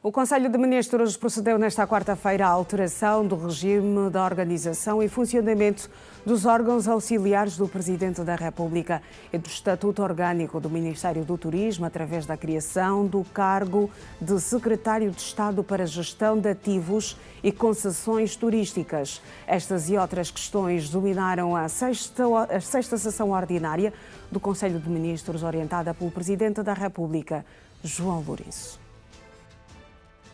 O Conselho de Ministros procedeu nesta quarta-feira à alteração do regime da organização e funcionamento dos órgãos auxiliares do Presidente da República e do Estatuto Orgânico do Ministério do Turismo, através da criação do cargo de Secretário de Estado para a Gestão de Ativos e Concessões Turísticas. Estas e outras questões dominaram a sexta sessão ordinária do Conselho de Ministros, orientada pelo Presidente da República, João Lourenço.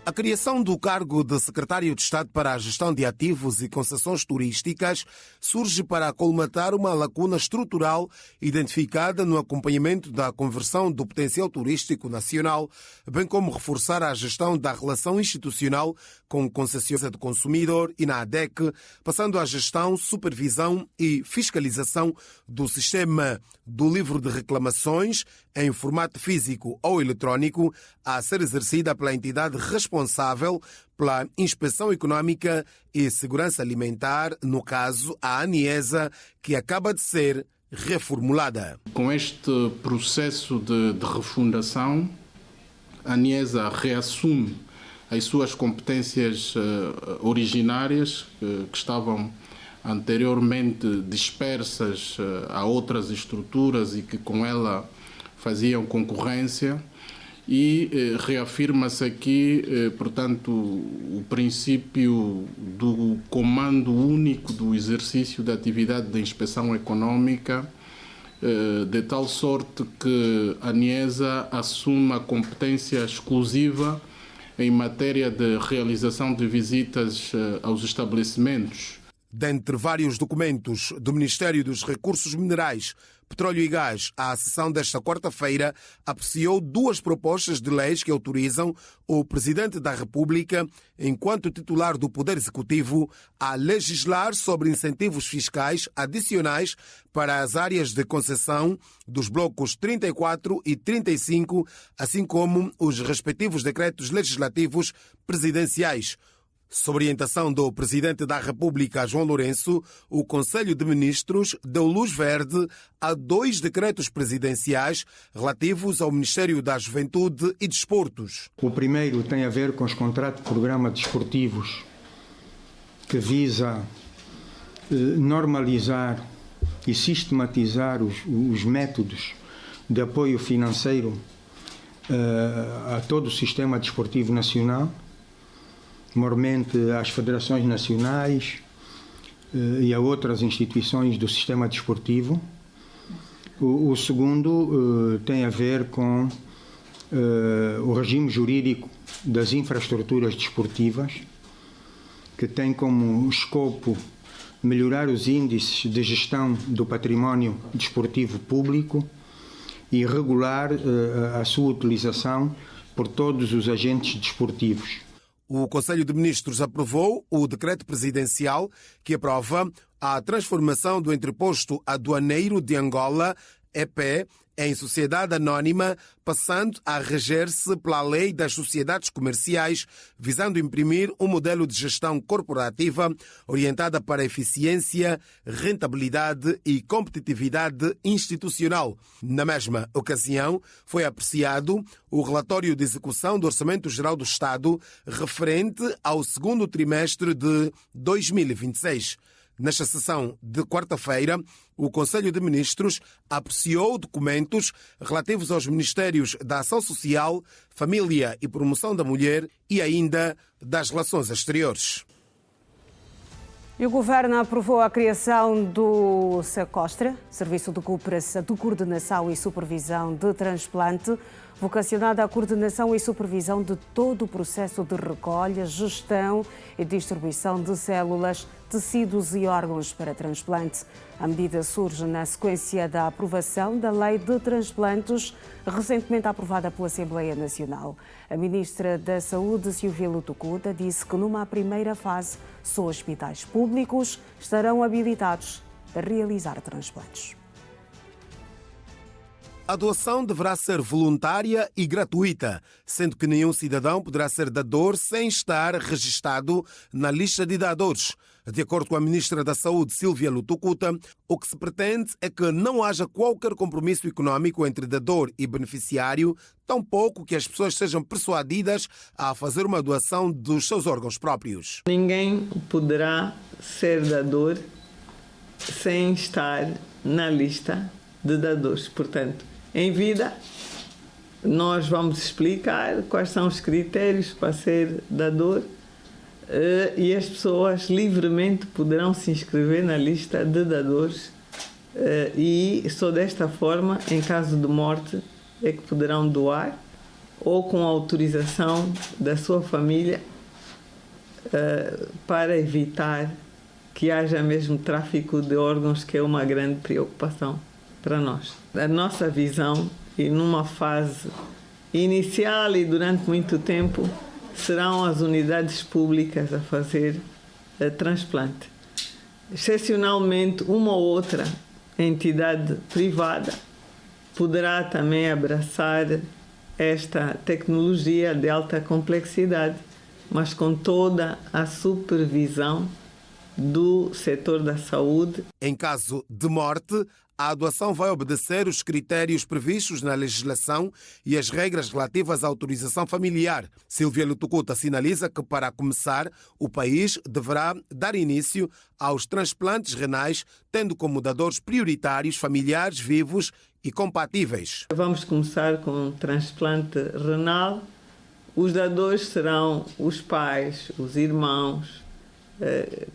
A criação do cargo de Secretário de Estado para a Gestão de Ativos e Concessões Turísticas surge para acolmatar uma lacuna estrutural identificada no acompanhamento da conversão do potencial turístico nacional, bem como reforçar a gestão da relação institucional com concessionária do consumidor e na ADEC, passando à gestão, supervisão e fiscalização do sistema do livro de reclamações em formato físico ou eletrónico a ser exercida pela entidade responsável pela Inspeção Econômica e Segurança Alimentar, no caso a ANIESA, que acaba de ser reformulada. Com este processo de refundação, a ANIESA reassume as suas competências originárias que estavam anteriormente dispersas a outras estruturas e que com ela faziam concorrência, e reafirma-se aqui, portanto, o princípio do comando único do exercício da atividade de inspeção econômica, de tal sorte que a ANIESA assume a competência exclusiva em matéria de realização de visitas aos estabelecimentos. Dentre vários documentos do Ministério dos Recursos Minerais, Petróleo e Gás, a sessão desta quarta-feira apreciou duas propostas de leis que autorizam o Presidente da República, enquanto titular do Poder Executivo, a legislar sobre incentivos fiscais adicionais para as áreas de concessão dos blocos 34 e 35, assim como os respectivos decretos legislativos presidenciais. Sob orientação do Presidente da República, João Lourenço, o Conselho de Ministros deu luz verde a 2 decretos presidenciais relativos ao Ministério da Juventude e Desportos. O primeiro tem a ver com os contratos de programa desportivos, que visa normalizar e sistematizar os métodos de apoio financeiro a todo o sistema desportivo nacional, mormente às federações nacionais e a outras instituições do sistema desportivo. O segundo tem a ver com o regime jurídico das infraestruturas desportivas, que tem como escopo melhorar os índices de gestão do património desportivo público e regular a sua utilização por todos os agentes desportivos. O Conselho de Ministros aprovou o decreto presidencial que aprova a transformação do entreposto aduaneiro de Angola, EP, em sociedade anónima, passando a reger-se pela Lei das Sociedades Comerciais, visando imprimir um modelo de gestão corporativa orientada para eficiência, rentabilidade e competitividade institucional. Na mesma ocasião, foi apreciado o relatório de execução do Orçamento Geral do Estado referente ao segundo trimestre de 2026. Nesta sessão de quarta-feira, o Conselho de Ministros apreciou documentos relativos aos Ministérios da Ação Social, Família e Promoção da Mulher e ainda das Relações Exteriores. E o Governo aprovou a criação do SECOSTRA, Serviço de Coordenação e Supervisão de Transplante, vocacionado à coordenação e supervisão de todo o processo de recolha, gestão e distribuição de células, tecidos e órgãos para transplante. A medida surge na sequência da aprovação da Lei de Transplantes, recentemente aprovada pela Assembleia Nacional. A Ministra da Saúde, Silvia Lutucuta, disse que numa primeira fase só hospitais públicos estarão habilitados para realizar transplantes. A doação deverá ser voluntária e gratuita, sendo que nenhum cidadão poderá ser dador sem estar registado na lista de dadores. De acordo com a Ministra da Saúde, Silvia Lutucuta, o que se pretende é que não haja qualquer compromisso econômico entre dador e beneficiário, tampouco que as pessoas sejam persuadidas a fazer uma doação dos seus órgãos próprios. Ninguém poderá ser dador sem estar na lista de dadores. Portanto, em vida, nós vamos explicar quais são os critérios para ser dador e as pessoas livremente poderão se inscrever na lista de dadores e só desta forma, em caso de morte, é que poderão doar ou com autorização da sua família para evitar que haja mesmo tráfico de órgãos, que é uma grande preocupação para nós. A nossa visão, e numa fase inicial e durante muito tempo, serão as unidades públicas a fazer transplante. Excepcionalmente, uma ou outra entidade privada poderá também abraçar esta tecnologia de alta complexidade, mas com toda a supervisão do setor da saúde. Em caso de morte, a doação vai obedecer os critérios previstos na legislação e as regras relativas à autorização familiar. Silvia Lutucuta sinaliza que, para começar, o país deverá dar início aos transplantes renais, tendo como dadores prioritários familiares vivos e compatíveis. Vamos começar com um transplante renal. Os dadores serão os pais, os irmãos,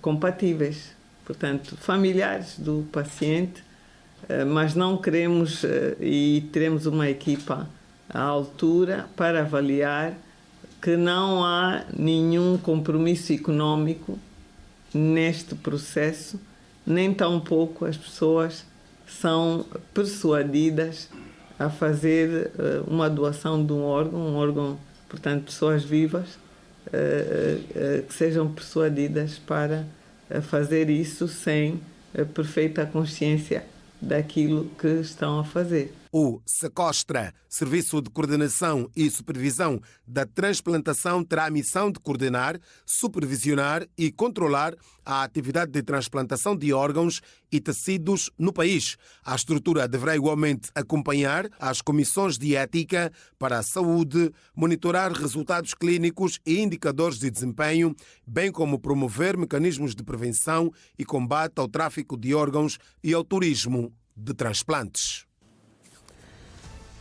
compatíveis, portanto, familiares do paciente, mas não queremos e teremos uma equipa à altura para avaliar que não há nenhum compromisso econômico neste processo, nem tampouco as pessoas são persuadidas a fazer uma doação de um órgão, portanto, pessoas vivas, que sejam persuadidas para fazer isso sem perfeita consciência daquilo que estão a fazer. O SECOSTRA, Serviço de Coordenação e Supervisão da Transplantação, terá a missão de coordenar, supervisionar e controlar a atividade de transplantação de órgãos e tecidos no país. A estrutura deverá igualmente acompanhar as comissões de ética para a saúde, monitorar resultados clínicos e indicadores de desempenho, bem como promover mecanismos de prevenção e combate ao tráfico de órgãos e ao turismo de transplantes.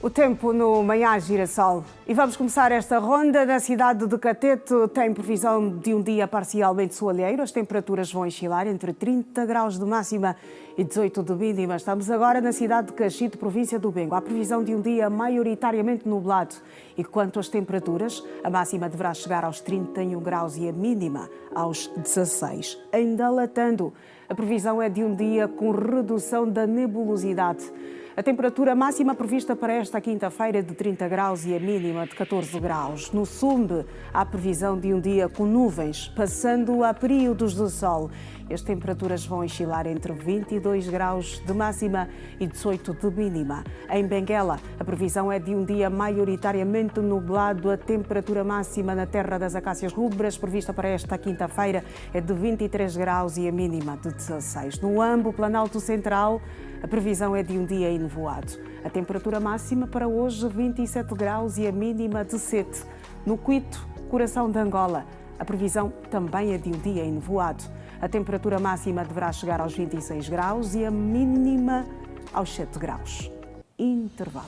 O tempo no Manhã Girassol. E vamos começar esta ronda. Na cidade de Catete tem previsão de um dia parcialmente soalheiro. As temperaturas vão oscilar entre 30 graus de máxima e 18 de mínima. Estamos agora na cidade de Caxito, província do Bengo. Há previsão de um dia maioritariamente nublado. E quanto às temperaturas, a máxima deverá chegar aos 31 graus e a mínima aos 16. Ainda latando, a previsão é de um dia com redução da nebulosidade. A temperatura máxima prevista para esta quinta-feira é de 30 graus e a mínima de 14 graus. No Sumbe, há previsão de um dia com nuvens, passando a períodos de sol. As temperaturas vão oscilar entre 22 graus de máxima e 18 de mínima. Em Benguela, a previsão é de um dia maioritariamente nublado. A temperatura máxima na Terra das Acácias Rubras, prevista para esta quinta-feira, é de 23 graus e a mínima de 16. No Ambo, Planalto Central, a previsão é de um dia enevoado. A temperatura máxima para hoje, 27 graus e a mínima de 7. No Quito, coração de Angola, a previsão também é de um dia enevoado. A temperatura máxima deverá chegar aos 26 graus e a mínima aos 7 graus. Intervalo.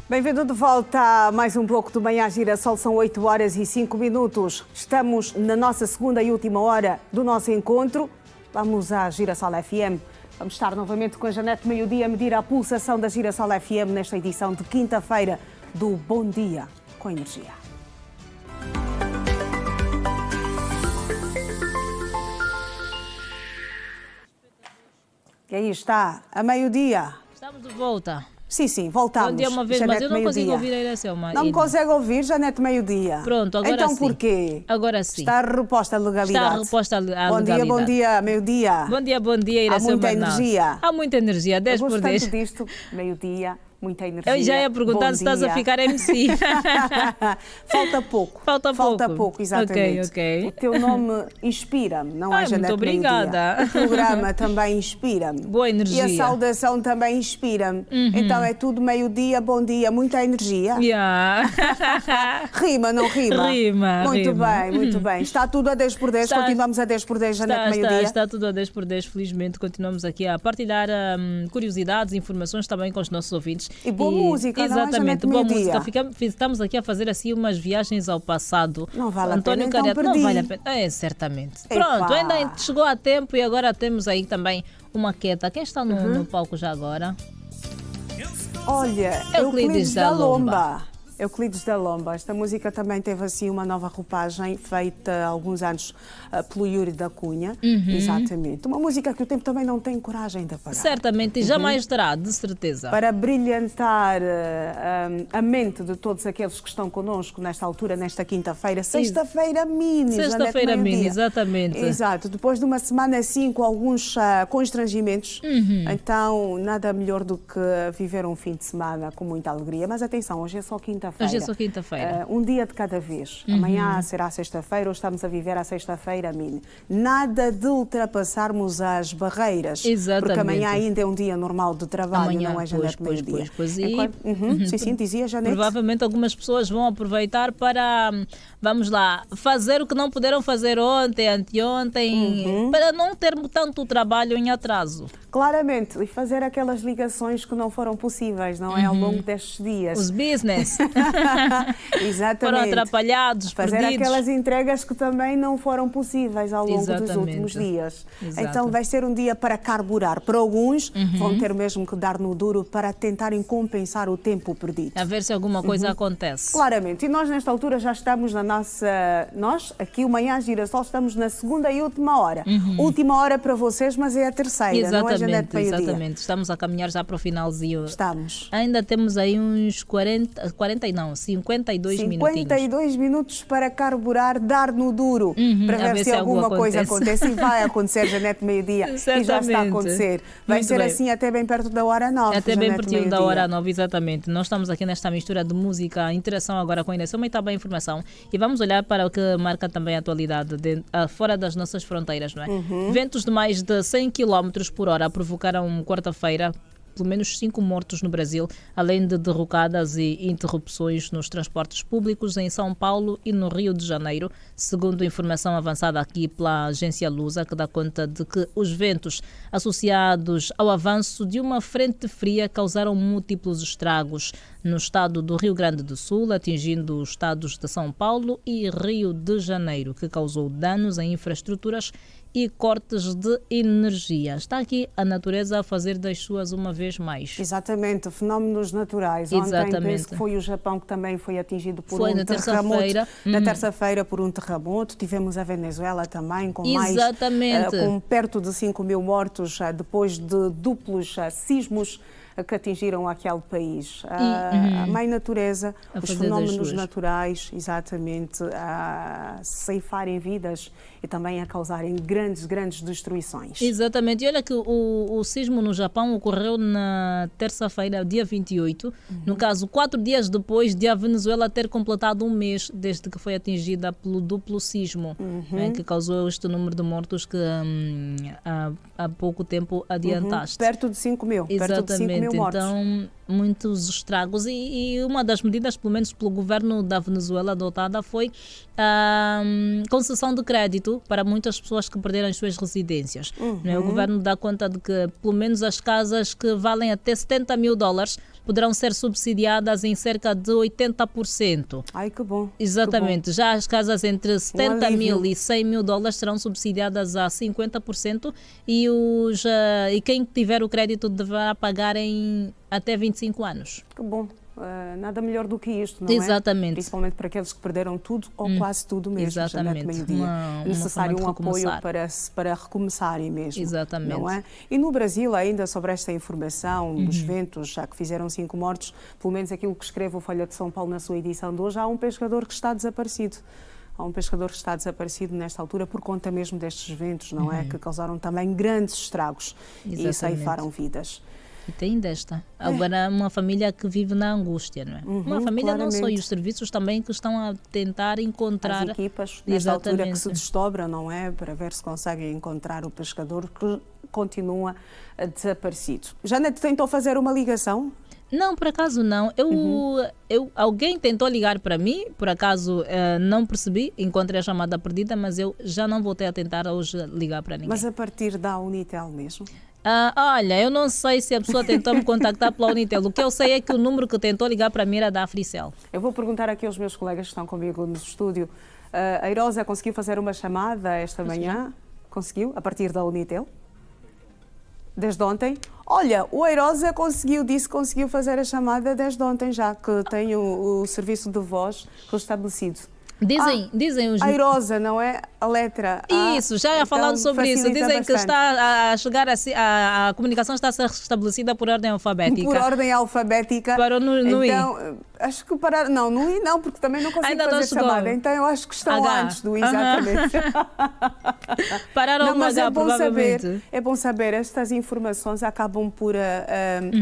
Bem-vindo de volta a mais um bloco do Manhã Girassol, são 8 horas e 5 minutos. Estamos na nossa segunda e última hora do nosso encontro. Vamos à Girassol FM. Vamos estar novamente com a Janete Meio-Dia a medir a pulsação da Girassol FM nesta edição de quinta-feira do Bom Dia com Energia. E aí está, a meio-dia. Estamos de volta. Sim, voltamos. Bom dia uma vez, Janete, mas eu não consigo ouvir a Eiração. Não me consegue ouvir, Janete Meio-Dia. Pronto, agora então, sim. Então porquê? Agora sim. Está reposta a legalidade. Está reposta a legalidade. Bom dia, meio-dia. Bom dia, Eiração. Há muita energia. Há muita energia, 10 por 10. Eu gosto tanto disto, meio-dia. Muita energia. Eu já ia perguntar se estás a ficar MC. Falta pouco. Falta pouco, exatamente. Ok. O teu nome inspira-me, não é, Janete? Muito obrigada. O programa também inspira-me. Boa energia. E a saudação também inspira-me. Então é tudo meio-dia, bom dia, muita energia. Yeah. Rima, não rima? Rima. Muito bem. Está tudo a 10 por 10, continuamos a 10 por 10, Janete Meio-Dia. Está tudo a 10 por 10, felizmente. Continuamos aqui a partilhar curiosidades, informações também com os nossos ouvintes. E boa música, exatamente, não é, boa música. Estamos aqui a fazer assim umas viagens ao passado. Não vale António a pena, Careto, então não vale a pena. É, certamente. Pronto, ainda chegou a tempo e agora temos aí também uma queta. Quem está no palco já agora? Olha, Euclides da Lomba. Euclides da Lomba. Esta música também teve assim uma nova roupagem feita há alguns anos pelo Yuri da Cunha. Exatamente. Uma música que o tempo também não tem coragem de apagar. Certamente, e jamais terá, de certeza. Para brilhantar a mente de todos aqueles que estão connosco nesta altura, nesta quinta-feira. Sexta-feira mini. Sexta-feira mini, exatamente. Exato. Depois de uma semana assim com alguns constrangimentos, então nada melhor do que viver um fim de semana com muita alegria. Mas atenção, hoje é só quinta-feira. Hoje é só quinta-feira. Um dia de cada vez. Amanhã será sexta-feira, hoje estamos a viver a sexta-feira mini. Nada de ultrapassarmos as barreiras. Exatamente. Porque amanhã ainda é um dia normal de trabalho, amanhã, não é, Janete, meio-dia. Pois. Sim, dizia Janete. Provavelmente algumas pessoas vão aproveitar para, vamos lá, fazer o que não puderam fazer ontem, anteontem, para não ter tanto trabalho em atraso. Claramente, e fazer aquelas ligações que não foram possíveis, não é, ao longo destes dias. Os business. Exatamente. Foram atrapalhados, fazer perdidos. aquelas entregas que também não foram possíveis ao longo dos últimos dias. Exato. Então vai ser um dia para carburar. Para alguns vão ter mesmo que dar no duro para tentarem compensar o tempo perdido. A ver se alguma coisa acontece. Claramente. E nós nesta altura já estamos na nossa... Nós, aqui o Manhã Girassol, estamos na segunda e última hora. Última hora para vocês, mas é a terceira, exatamente, não é, Janete Meio-Dia? Exatamente. Estamos a caminhar já para o finalzinho. Estamos. Ainda temos aí uns 52 minutos para carburar, dar no duro, para ver se alguma coisa acontece. E vai acontecer, Janete Meio-Dia, e já está a acontecer. Vai Muito ser bem. assim até bem perto da hora 9. Até bem pertinho da hora 9, exatamente. Nós estamos aqui nesta mistura de música, interação agora com a Inês, e também informação. E vamos olhar para o que marca também a atualidade fora das nossas fronteiras, não é? Ventos de mais de 100 km por hora provocaram quarta-feira pelo menos 5 mortos no Brasil, além de derrocadas e interrupções nos transportes públicos em São Paulo e no Rio de Janeiro, segundo informação avançada aqui pela agência Lusa, que dá conta de que os ventos associados ao avanço de uma frente fria causaram múltiplos estragos no estado do Rio Grande do Sul, atingindo os estados de São Paulo e Rio de Janeiro, que causou danos em infraestruturas e cortes de energia. Está aqui a natureza a fazer das suas uma vez mais. Exatamente, fenómenos naturais. Exatamente. Ontem penso que foi o Japão que também foi atingido por foi um na terremoto. Terça-feira. Na terça-feira por um terremoto. Tivemos a Venezuela também com Exatamente. com perto de 5.000 mortos depois de duplos sismos que atingiram aquele país. A mãe natureza, os fenómenos naturais, exatamente, a ceifarem vidas e também a causarem grandes destruições. Exatamente. E olha que o sismo no Japão ocorreu na terça-feira, dia 28. No caso, 4 dias depois de a Venezuela ter completado um mês desde que foi atingida pelo duplo sismo, que causou este número de mortos que há pouco tempo adiantaste. Perto de 5.000. Exatamente. Perto de 5.000 mortos. Então, muitos estragos. E uma das medidas, pelo menos pelo governo da Venezuela adotada, foi a concessão de crédito para muitas pessoas que perderam as suas residências. O governo dá conta de que pelo menos as casas que valem até $70 mil poderão ser subsidiadas em cerca de 80%. Ai, que bom. Exatamente. Que bom. Já as casas entre 70 mil e 100 mil dólares serão subsidiadas a 50% e quem tiver o crédito deverá pagar em até 25 anos. Que bom. Nada melhor do que isto, não Exatamente. É? Principalmente para aqueles que perderam tudo ou quase tudo mesmo. Exatamente. É necessário um apoio para recomeçarem mesmo. Exatamente. Não é? E no Brasil, ainda sobre esta informação dos ventos, já que fizeram 5 mortos, pelo menos aquilo que escreve o Folha de São Paulo na sua edição de hoje, há um pescador que está desaparecido. Há um pescador que está desaparecido nesta altura por conta mesmo destes ventos, não é? Que causaram também grandes estragos. Exatamente. E ceifaram vidas. E tem desta. Agora, uma família que vive na angústia, não é? Uma família não só, e os serviços também que estão a tentar encontrar... As equipas, nesta altura, que se desdobram, não é? Para ver se conseguem encontrar o pescador que continua desaparecido. Janete tentou fazer uma ligação? Não, por acaso não. Alguém tentou ligar para mim, por acaso não percebi, encontrei a chamada perdida, mas eu já não voltei a tentar hoje ligar para ninguém. Mas a partir da Unitel mesmo? Olha, eu não sei se a pessoa tentou me contactar pela Unitel. O que eu sei é que o número que tentou ligar para mim era da Africell. Eu vou perguntar aqui aos meus colegas que estão comigo no estúdio. A Airosa conseguiu fazer uma chamada esta manhã? Conseguiu? A partir da Unitel? Desde ontem? Olha, o Airosa disse que conseguiu fazer a chamada desde ontem já, que tem o serviço de voz restabelecido. Dizem os... Airosa, não é? A letra A. Isso, já ia falando sobre isso. Dizem bastante. Que está a chegar a comunicação está a ser restabelecida por ordem alfabética. Por ordem alfabética. Parou no então, acho que parar. Não, no I não, porque também não consigo fazer chamada. Então eu acho que estão antes do I, exatamente. Pararam no H, provavelmente. É bom saber, estas informações acabam por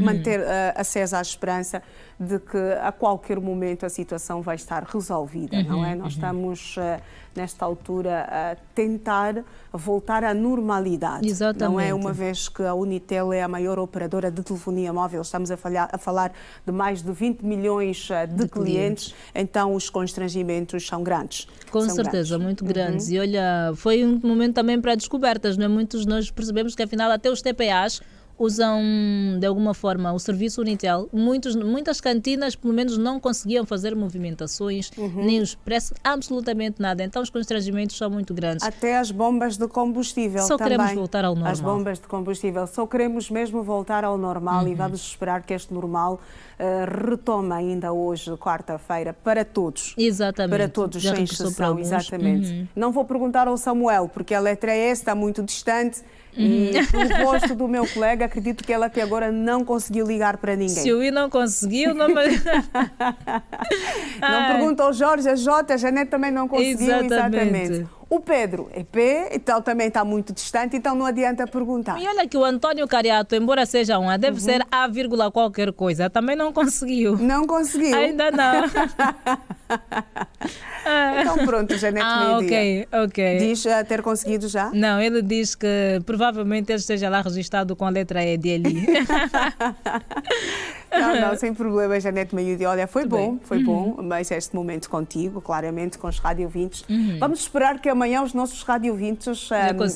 manter acesa a esperança de que a qualquer momento a situação vai estar resolvida, não é? Nós estamos, nesta altura, a tentar voltar à normalidade. Exatamente. Não é? Uma vez que a Unitel é a maior operadora de telefonia móvel, estamos a falar de mais de 20 milhões de clientes, então os constrangimentos são grandes. Com certeza, muito grandes. E olha, foi um momento também para descobertas, não é? Muitos de nós percebemos que afinal até os TPAs usam, de alguma forma, o serviço Unitel. Muitas cantinas, pelo menos, não conseguiam fazer movimentações, nem os preços, absolutamente nada. Então, os constrangimentos são muito grandes. Até as bombas de combustível só também. Queremos voltar ao normal. As bombas de combustível. Só queremos mesmo voltar ao normal e vamos esperar que este normal retoma ainda hoje, quarta-feira, para todos. Exatamente. Para todos, sem exceção. Exatamente. Não vou perguntar ao Samuel, porque a letra E está muito distante. E pelo rosto do meu colega, acredito que ela até agora não conseguiu ligar para ninguém. Se o I não conseguiu, não... não pergunta ao Jorge, a Jota, a Janete também não conseguiu. Exatamente. O Pedro é P, então também está muito distante, então não adianta perguntar. E olha que o Antônio Cariato, embora seja um A, deve ser A, qualquer coisa, também não conseguiu. Não conseguiu? Ainda não. Então pronto, Janete meio-dia. Ok. Diz ter conseguido já? Não, ele diz que provavelmente ele esteja lá registrado com a letra E dele. Não, sem problema, Janete meio-dia. Olha, foi bom, mas este momento contigo, claramente, com os rádio ouvintes. Vamos esperar que amanhã os nossos rádio ouvintes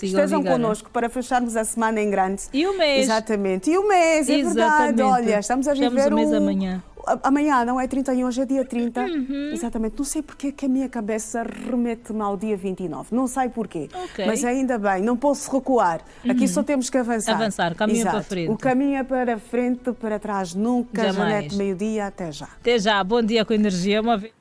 estejam connosco para fecharmos a semana em grande. E o mês. Exatamente. E o mês, é verdade. Olha, estamos a viver o mês amanhã. Amanhã não é 31, hoje é dia 30. Exatamente. Não sei porque que a minha cabeça remete-me ao dia 29. Não sei porquê. Mas ainda bem, não posso recuar. Aqui só temos que avançar. Avançar, caminho para frente. O caminho é para frente, para trás nunca. Jamais. Janete, meio-dia, até já. Até já. Bom dia com energia. Uma vez.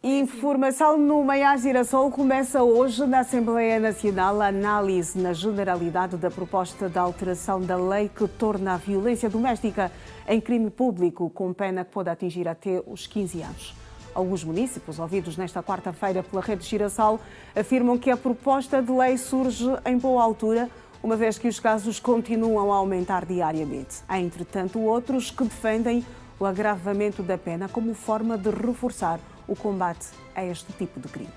Informação no Manhã Girassol começa hoje na Assembleia Nacional a análise na generalidade da proposta de alteração da lei que torna a violência doméstica em crime público, com pena que pode atingir até os 15 anos. Alguns municípios, ouvidos nesta quarta-feira pela Rede Girassol, afirmam que a proposta de lei surge em boa altura, uma vez que os casos continuam a aumentar diariamente. Há, entretanto, outros que defendem o agravamento da pena como forma de reforçar o combate a este tipo de crime.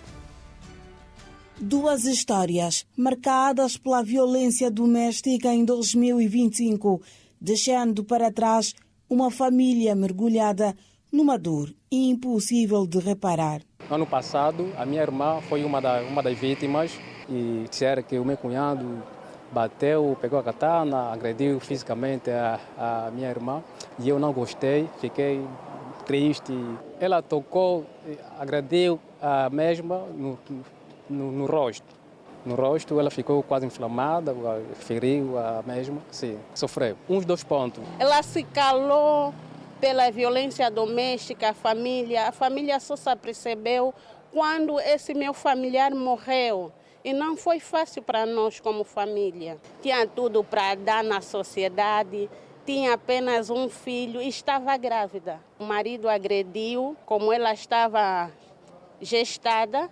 Duas histórias marcadas pela violência doméstica em 2025, deixando para trás uma família mergulhada numa dor impossível de reparar. Ano passado, a minha irmã foi uma das vítimas e disseram que o meu cunhado bateu, pegou a katana, agrediu fisicamente a minha irmã e eu não gostei, fiquei triste. Ela tocou, agrediu a mesma no rosto. No rosto ela ficou quase inflamada, feriu a mesma, sim, sofreu. Uns 2 pontos. Ela se calou pela violência doméstica, a família só se apercebeu quando esse meu familiar morreu. E não foi fácil para nós como família. Tinha tudo para dar na sociedade, tinha apenas um filho e estava grávida. O marido agrediu, como ela estava gestada,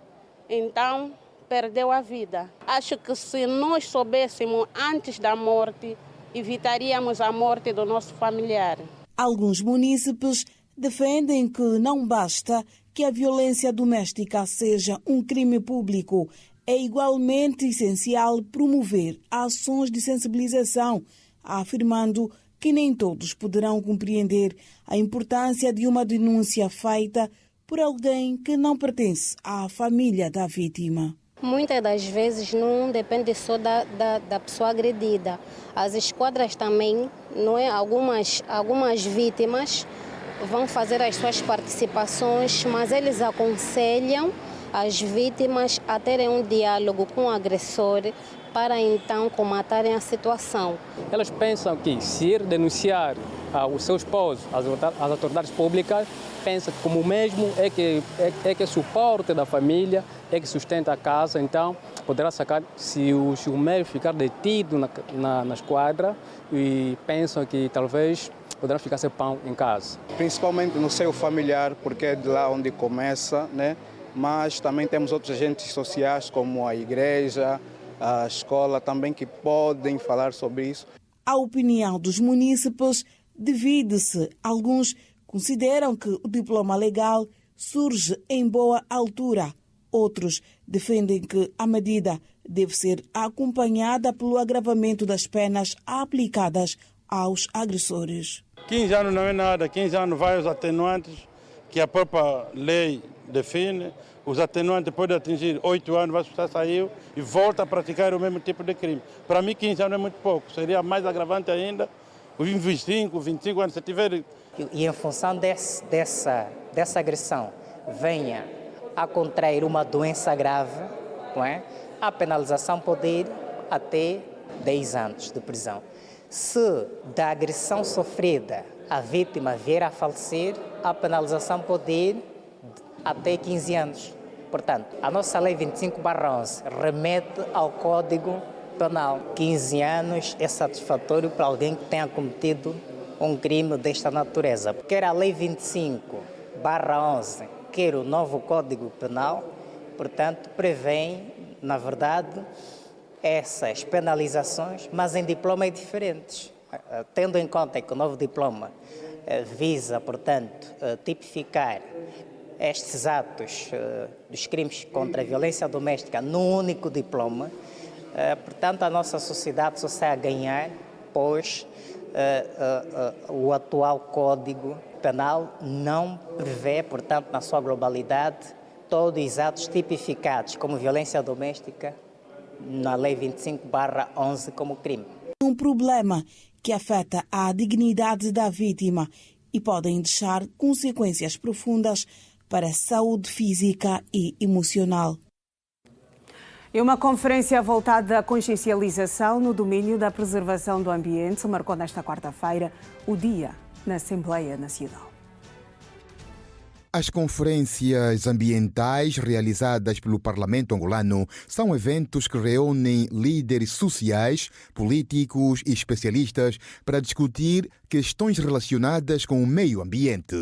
então perdeu a vida. Acho que se nós soubéssemos antes da morte, evitaríamos a morte do nosso familiar. Alguns munícipes defendem que não basta que a violência doméstica seja um crime público. É igualmente essencial promover ações de sensibilização, afirmando que nem todos poderão compreender a importância de uma denúncia feita por alguém que não pertence à família da vítima. Muitas das vezes não depende só da pessoa agredida. As esquadras também, não é? Algumas vítimas vão fazer as suas participações, mas eles aconselham as vítimas a terem um diálogo com o agressor para então combaterem a situação. Elas pensam que se ir denunciar o seu esposo às autoridades públicas, pensam que como mesmo é que suporte da família, é que sustenta a casa, então poderá sacar se o mesmo ficar detido na esquadra e pensam que talvez poderá ficar sem pão em casa. Principalmente no seio familiar, porque é de lá onde começa, né? Mas também temos outros agentes sociais como a igreja, a escola também que podem falar sobre isso. A opinião dos munícipes divide-se. Alguns consideram que o diploma legal surge em boa altura. Outros defendem que a medida deve ser acompanhada pelo agravamento das penas aplicadas aos agressores. 15 anos não é nada, 15 anos vai os atenuantes que a própria lei define. Os atenuantes podem atingir 8 anos, vai estar saiu e volta a praticar o mesmo tipo de crime. Para mim, 15 anos é muito pouco. Seria mais agravante ainda os 25 anos, se tiver. E em função dessa agressão venha a contrair uma doença grave, não é? A penalização pode ir até 10 anos de prisão. Se da agressão sofrida a vítima vier a falecer, a penalização pode ir até 15 anos. Portanto, a nossa Lei 25/11 remete ao Código Penal. 15 anos é satisfatório para alguém que tenha cometido um crime desta natureza. Quer a Lei 25/11, quer o novo Código Penal, portanto, prevêem, na verdade, essas penalizações, mas em diplomas diferentes. Tendo em conta que o novo diploma visa, portanto, tipificar estes atos dos crimes contra a violência doméstica num único diploma, portanto, a nossa sociedade só sai a ganhar, pois o atual Código Penal não prevê, portanto, na sua globalidade, todos os atos tipificados como violência doméstica na Lei 25/11 como crime. Um problema que afeta a dignidade da vítima e podem deixar consequências profundas para a saúde física e emocional. E uma conferência voltada à consciencialização no domínio da preservação do ambiente marcou nesta quarta-feira o dia na Assembleia Nacional. As conferências ambientais realizadas pelo Parlamento angolano são eventos que reúnem líderes sociais, políticos e especialistas para discutir questões relacionadas com o meio ambiente.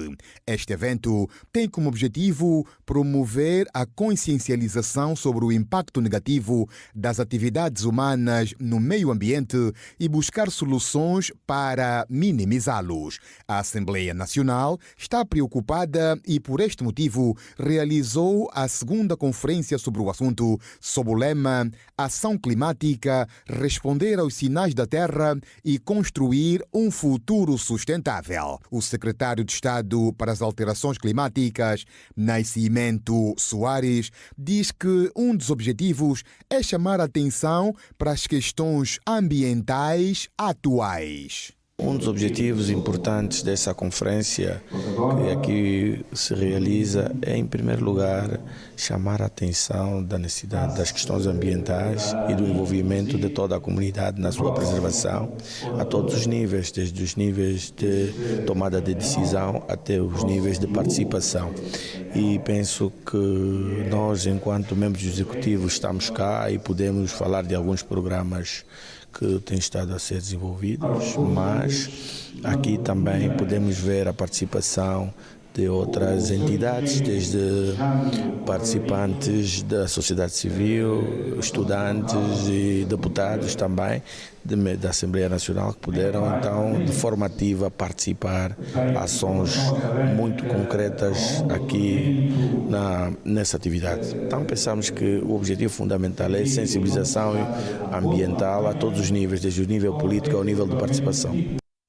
Este evento tem como objetivo promover a consciencialização sobre o impacto negativo das atividades humanas no meio ambiente e buscar soluções para minimizá-los. A Assembleia Nacional está preocupada e, por este motivo, realizou a segunda conferência sobre o assunto, sob o lema Ação Climática, Responder aos Sinais da Terra e Construir um Futuro Sustentável. O secretário de Estado para as Alterações Climáticas, Nascimento Soares, diz que um dos objetivos é chamar a atenção para as questões ambientais atuais. Um dos objetivos importantes dessa conferência que aqui se realiza é, em primeiro lugar, chamar a atenção da necessidade das questões ambientais e do envolvimento de toda a comunidade na sua preservação, a todos os níveis, desde os níveis de tomada de decisão até os níveis de participação. E penso que nós, enquanto membros executivos, estamos cá e podemos falar de alguns programas que têm estado a ser desenvolvidos, mas aqui também podemos ver a participação de outras entidades, desde participantes da sociedade civil, estudantes e deputados também da Assembleia Nacional, que puderam então de forma ativa participar em ações muito concretas aqui nessa atividade. Então pensamos que o objetivo fundamental é a sensibilização ambiental a todos os níveis, desde o nível político ao nível de participação.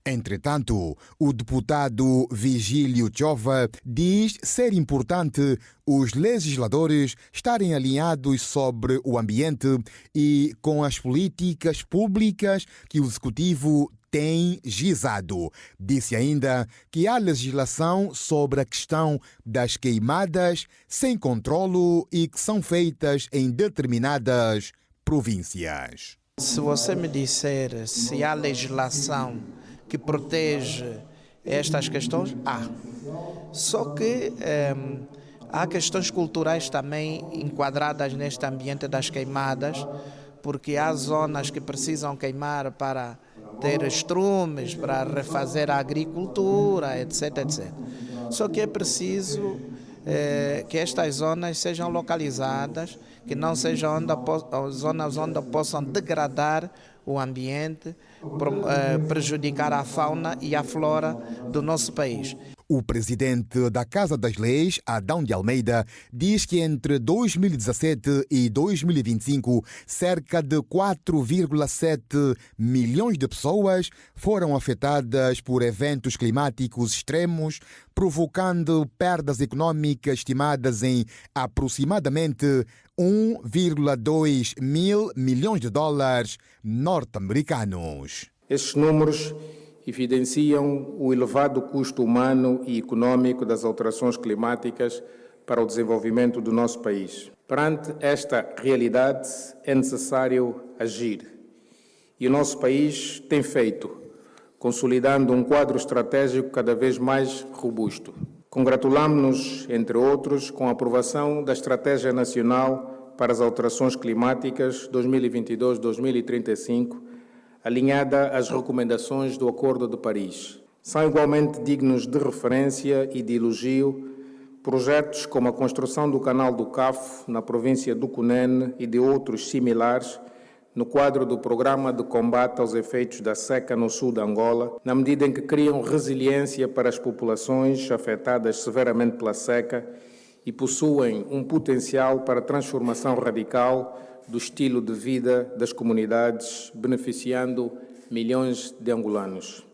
Entretanto, o deputado Vigílio Chova diz ser importante os legisladores estarem alinhados sobre o ambiente e com as políticas públicas que o Executivo tem gizado. Disse ainda que há legislação sobre a questão das queimadas sem controlo e que são feitas em determinadas províncias. Se você me disser se há legislação que protege estas questões, há. Só que há questões culturais também enquadradas neste ambiente das queimadas, porque há zonas que precisam queimar para ter estrumes, para refazer a agricultura, etc, etc. Só que é preciso que estas zonas sejam localizadas, que não sejam zonas onde possam degradar o ambiente, prejudicar a fauna e a flora do nosso país. O presidente da Casa das Leis, Adão de Almeida, diz que entre 2017 e 2025, cerca de 4,7 milhões de pessoas foram afetadas por eventos climáticos extremos, provocando perdas econômicas estimadas em aproximadamente 1,2 mil milhões de dólares norte-americanos. Esses números evidenciam o elevado custo humano e econômico das alterações climáticas para o desenvolvimento do nosso país. Perante esta realidade, é necessário agir. E o nosso país tem feito, consolidando um quadro estratégico cada vez mais robusto. Congratulamos-nos, entre outros, com a aprovação da Estratégia Nacional para as Alterações Climáticas 2022-2035, alinhada às recomendações do Acordo de Paris. São igualmente dignos de referência e de elogio projetos como a construção do Canal do Cafo, na província do Cunene, e de outros similares, no quadro do Programa de Combate aos Efeitos da Seca no sul de Angola, na medida em que criam resiliência para as populações afetadas severamente pela seca e possuem um potencial para transformação radical do estilo de vida das comunidades, beneficiando milhões de angolanos.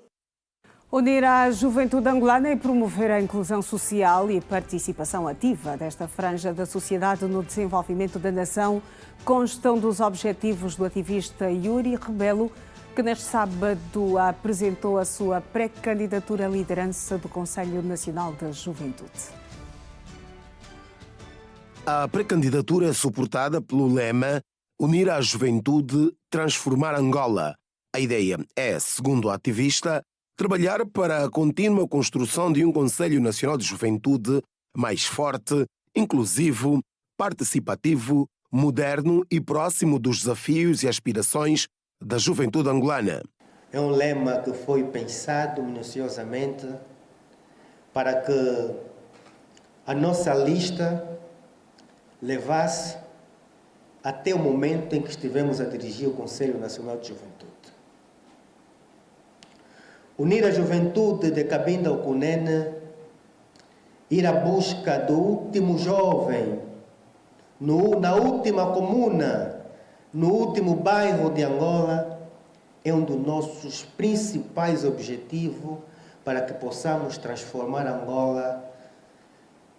Unir a juventude angolana e promover a inclusão social e participação ativa desta franja da sociedade no desenvolvimento da nação constam dos objetivos do ativista Yuri Rebelo, que neste sábado apresentou a sua pré-candidatura à liderança do Conselho Nacional da Juventude. A pré-candidatura é suportada pelo lema Unir a Juventude, Transformar Angola. A ideia é, segundo a ativista, trabalhar para a contínua construção de um Conselho Nacional de Juventude mais forte, inclusivo, participativo, moderno e próximo dos desafios e aspirações da juventude angolana. É um lema que foi pensado minuciosamente para que a nossa lista levasse até o momento em que estivemos a dirigir o Conselho Nacional de Juventude. Unir a juventude de Cabinda ao Cunene, ir à busca do último jovem, na última comuna, no último bairro de Angola, é um dos nossos principais objetivos para que possamos transformar Angola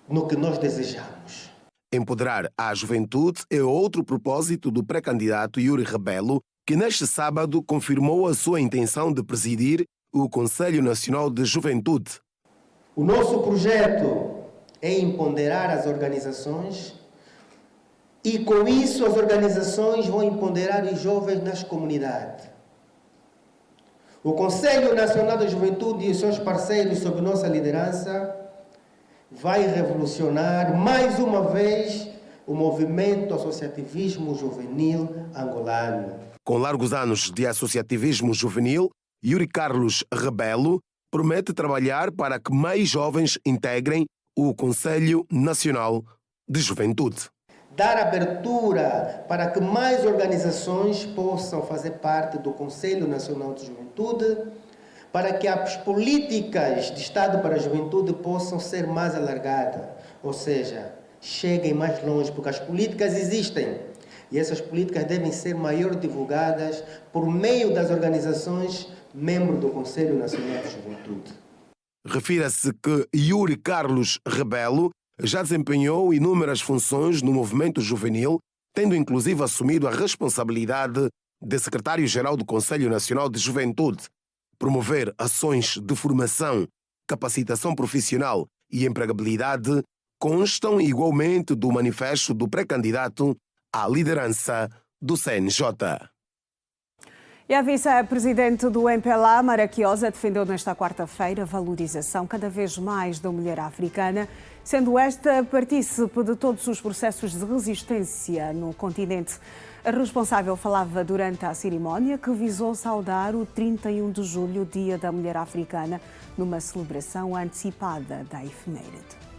no que nós desejamos. Empoderar a juventude é outro propósito do pré-candidato Yuri Rebelo, que neste sábado confirmou a sua intenção de presidir o Conselho Nacional de Juventude. O nosso projeto é empoderar as organizações e, com isso, as organizações vão empoderar os jovens nas comunidades. O Conselho Nacional da Juventude e os seus parceiros, sob nossa liderança, vai revolucionar mais uma vez o movimento associativismo juvenil angolano. Com largos anos de associativismo juvenil, Yuri Carlos Rebelo promete trabalhar para que mais jovens integrem o Conselho Nacional de Juventude. Dar abertura para que mais organizações possam fazer parte do Conselho Nacional de Juventude, para que as políticas de Estado para a juventude possam ser mais alargadas, ou seja, cheguem mais longe, porque as políticas existem e essas políticas devem ser melhor divulgadas por meio das organizações membros do Conselho Nacional de Juventude. Refira-se que Yuri Carlos Rebelo já desempenhou inúmeras funções no movimento juvenil, tendo inclusive assumido a responsabilidade de secretário-geral do Conselho Nacional de Juventude. Promover ações de formação, capacitação profissional e empregabilidade constam igualmente do manifesto do pré-candidato à liderança do CNJ. E a vice-presidente do MPLA, Maraquiosa, defendeu nesta quarta-feira a valorização cada vez mais da mulher africana, sendo esta partícipe de todos os processos de resistência no continente. A responsável falava durante a cerimónia que visou saudar o 31 de julho, Dia da Mulher Africana, numa celebração antecipada da efeméride.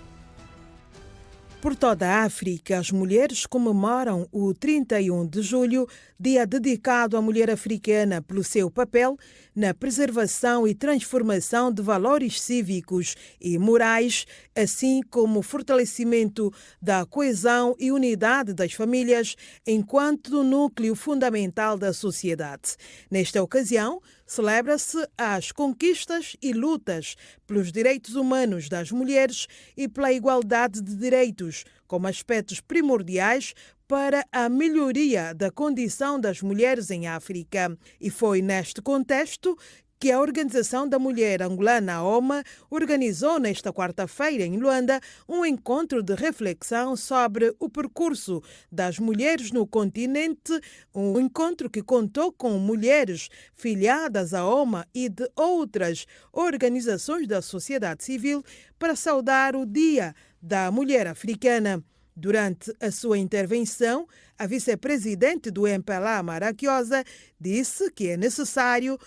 Por toda a África, as mulheres comemoram o 31 de julho, dia dedicado à mulher africana pelo seu papel na preservação e transformação de valores cívicos e morais, assim como o fortalecimento da coesão e unidade das famílias enquanto núcleo fundamental da sociedade. Nesta ocasião, celebra-se as conquistas e lutas pelos direitos humanos das mulheres e pela igualdade de direitos, como aspectos primordiais para a melhoria da condição das mulheres em África. E foi neste contexto que a Organização da Mulher Angolana, a OMA, organizou nesta quarta-feira em Luanda um encontro de reflexão sobre o percurso das mulheres no continente, um encontro que contou com mulheres filiadas à OMA e de outras organizações da sociedade civil para saudar o Dia da Mulher Africana. Durante a sua intervenção, a vice-presidente do MPLA, Maraquiosa, disse que é necessário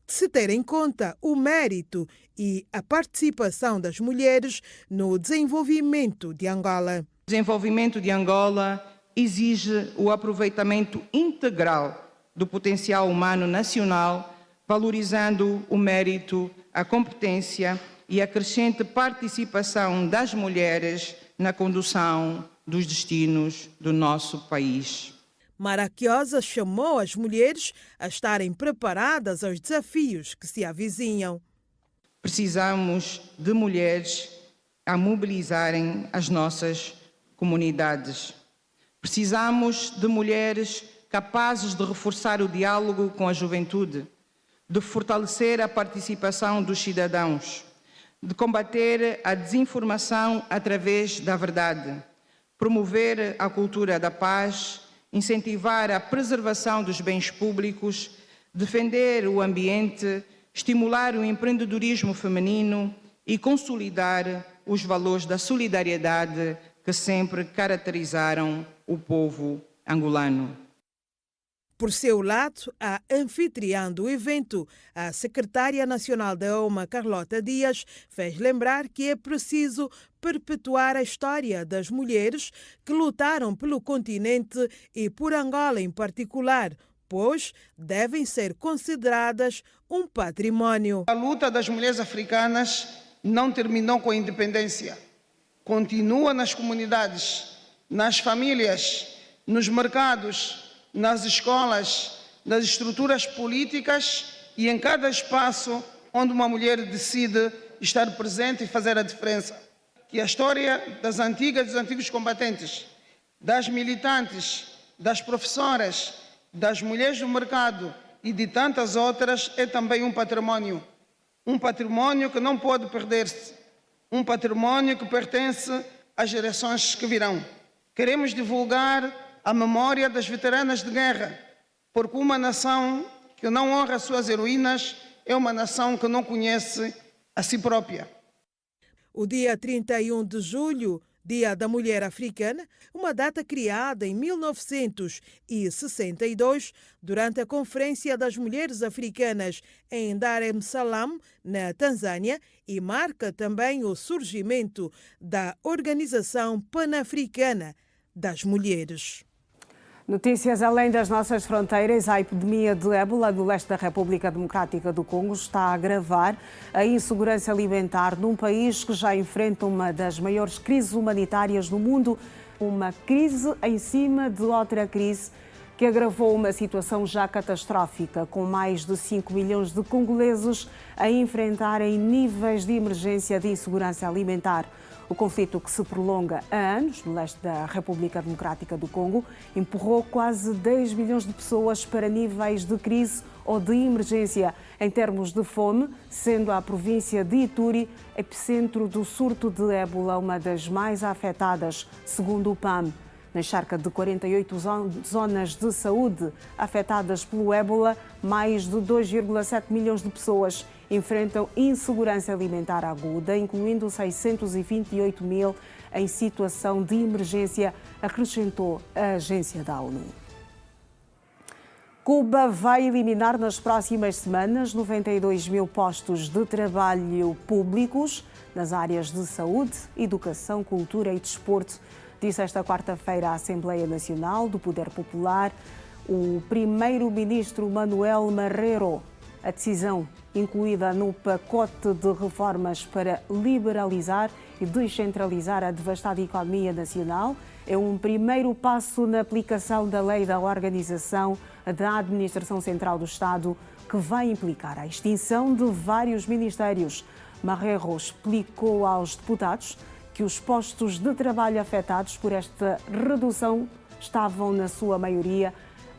se ter em conta o mérito e a participação das mulheres no desenvolvimento de Angola. O desenvolvimento de Angola exige o aproveitamento integral do potencial humano nacional, valorizando o mérito, a competência e a crescente participação das mulheres na condução dos destinos do nosso país. Maraquiosa chamou as mulheres a estarem preparadas aos desafios que se avizinham. Precisamos de mulheres a mobilizarem as nossas comunidades. Precisamos de mulheres capazes de reforçar o diálogo com a juventude, de fortalecer a participação dos cidadãos, de combater a desinformação através da verdade, promover a cultura da paz, incentivar a preservação dos bens públicos, defender o ambiente, estimular o empreendedorismo feminino e consolidar os valores da solidariedade que sempre caracterizaram o povo angolano. Por seu lado, a anfitriã do evento, a secretária nacional da OMA, Carlota Dias, fez lembrar que é preciso perpetuar a história das mulheres que lutaram pelo continente e por Angola em particular, pois devem ser consideradas um património. A luta das mulheres africanas não terminou com a independência. Continua nas comunidades, nas famílias, nos mercados, nas escolas, nas estruturas políticas e em cada espaço onde uma mulher decide estar presente e fazer a diferença. Que a história das antigas e dos antigos combatentes, das militantes, das professoras, das mulheres do mercado e de tantas outras é também um património. Um património que não pode perder-se. Um património que pertence às gerações que virão. Queremos divulgar a memória das veteranas de guerra, porque uma nação que não honra suas heroínas é uma nação que não conhece a si própria. O dia 31 de julho, Dia da Mulher Africana, uma data criada em 1962 durante a Conferência das Mulheres Africanas em Dar es Salaam, na Tanzânia, e marca também o surgimento da Organização Pan-Africana das Mulheres. Notícias além das nossas fronteiras. A epidemia de ébola do leste da República Democrática do Congo está a agravar a insegurança alimentar num país que já enfrenta uma das maiores crises humanitárias do mundo, uma crise em cima de outra crise que agravou uma situação já catastrófica, com mais de 5 milhões de congoleses a enfrentarem níveis de emergência de insegurança alimentar. O conflito, que se prolonga há anos no leste da República Democrática do Congo, empurrou quase 10 milhões de pessoas para níveis de crise ou de emergência em termos de fome, sendo a província de Ituri epicentro do surto de ébola, uma das mais afetadas, segundo o PAM. Nas cerca de 48 zonas de saúde afetadas pelo ébola, mais de 2,7 milhões de pessoas enfrentam insegurança alimentar aguda, incluindo 628 mil em situação de emergência, acrescentou a agência da ONU. Cuba vai eliminar nas próximas semanas 92 mil postos de trabalho públicos nas áreas de saúde, educação, cultura e desporto, disse esta quarta-feira a Assembleia Nacional do Poder Popular o primeiro-ministro Manuel Marrero. A decisão, incluída no pacote de reformas para liberalizar e descentralizar a devastada economia nacional, é um primeiro passo na aplicação da lei da organização da Administração Central do Estado, que vai implicar a extinção de vários ministérios. Marrero explicou aos deputados que os postos de trabalho afetados por esta redução estavam, na sua maioria,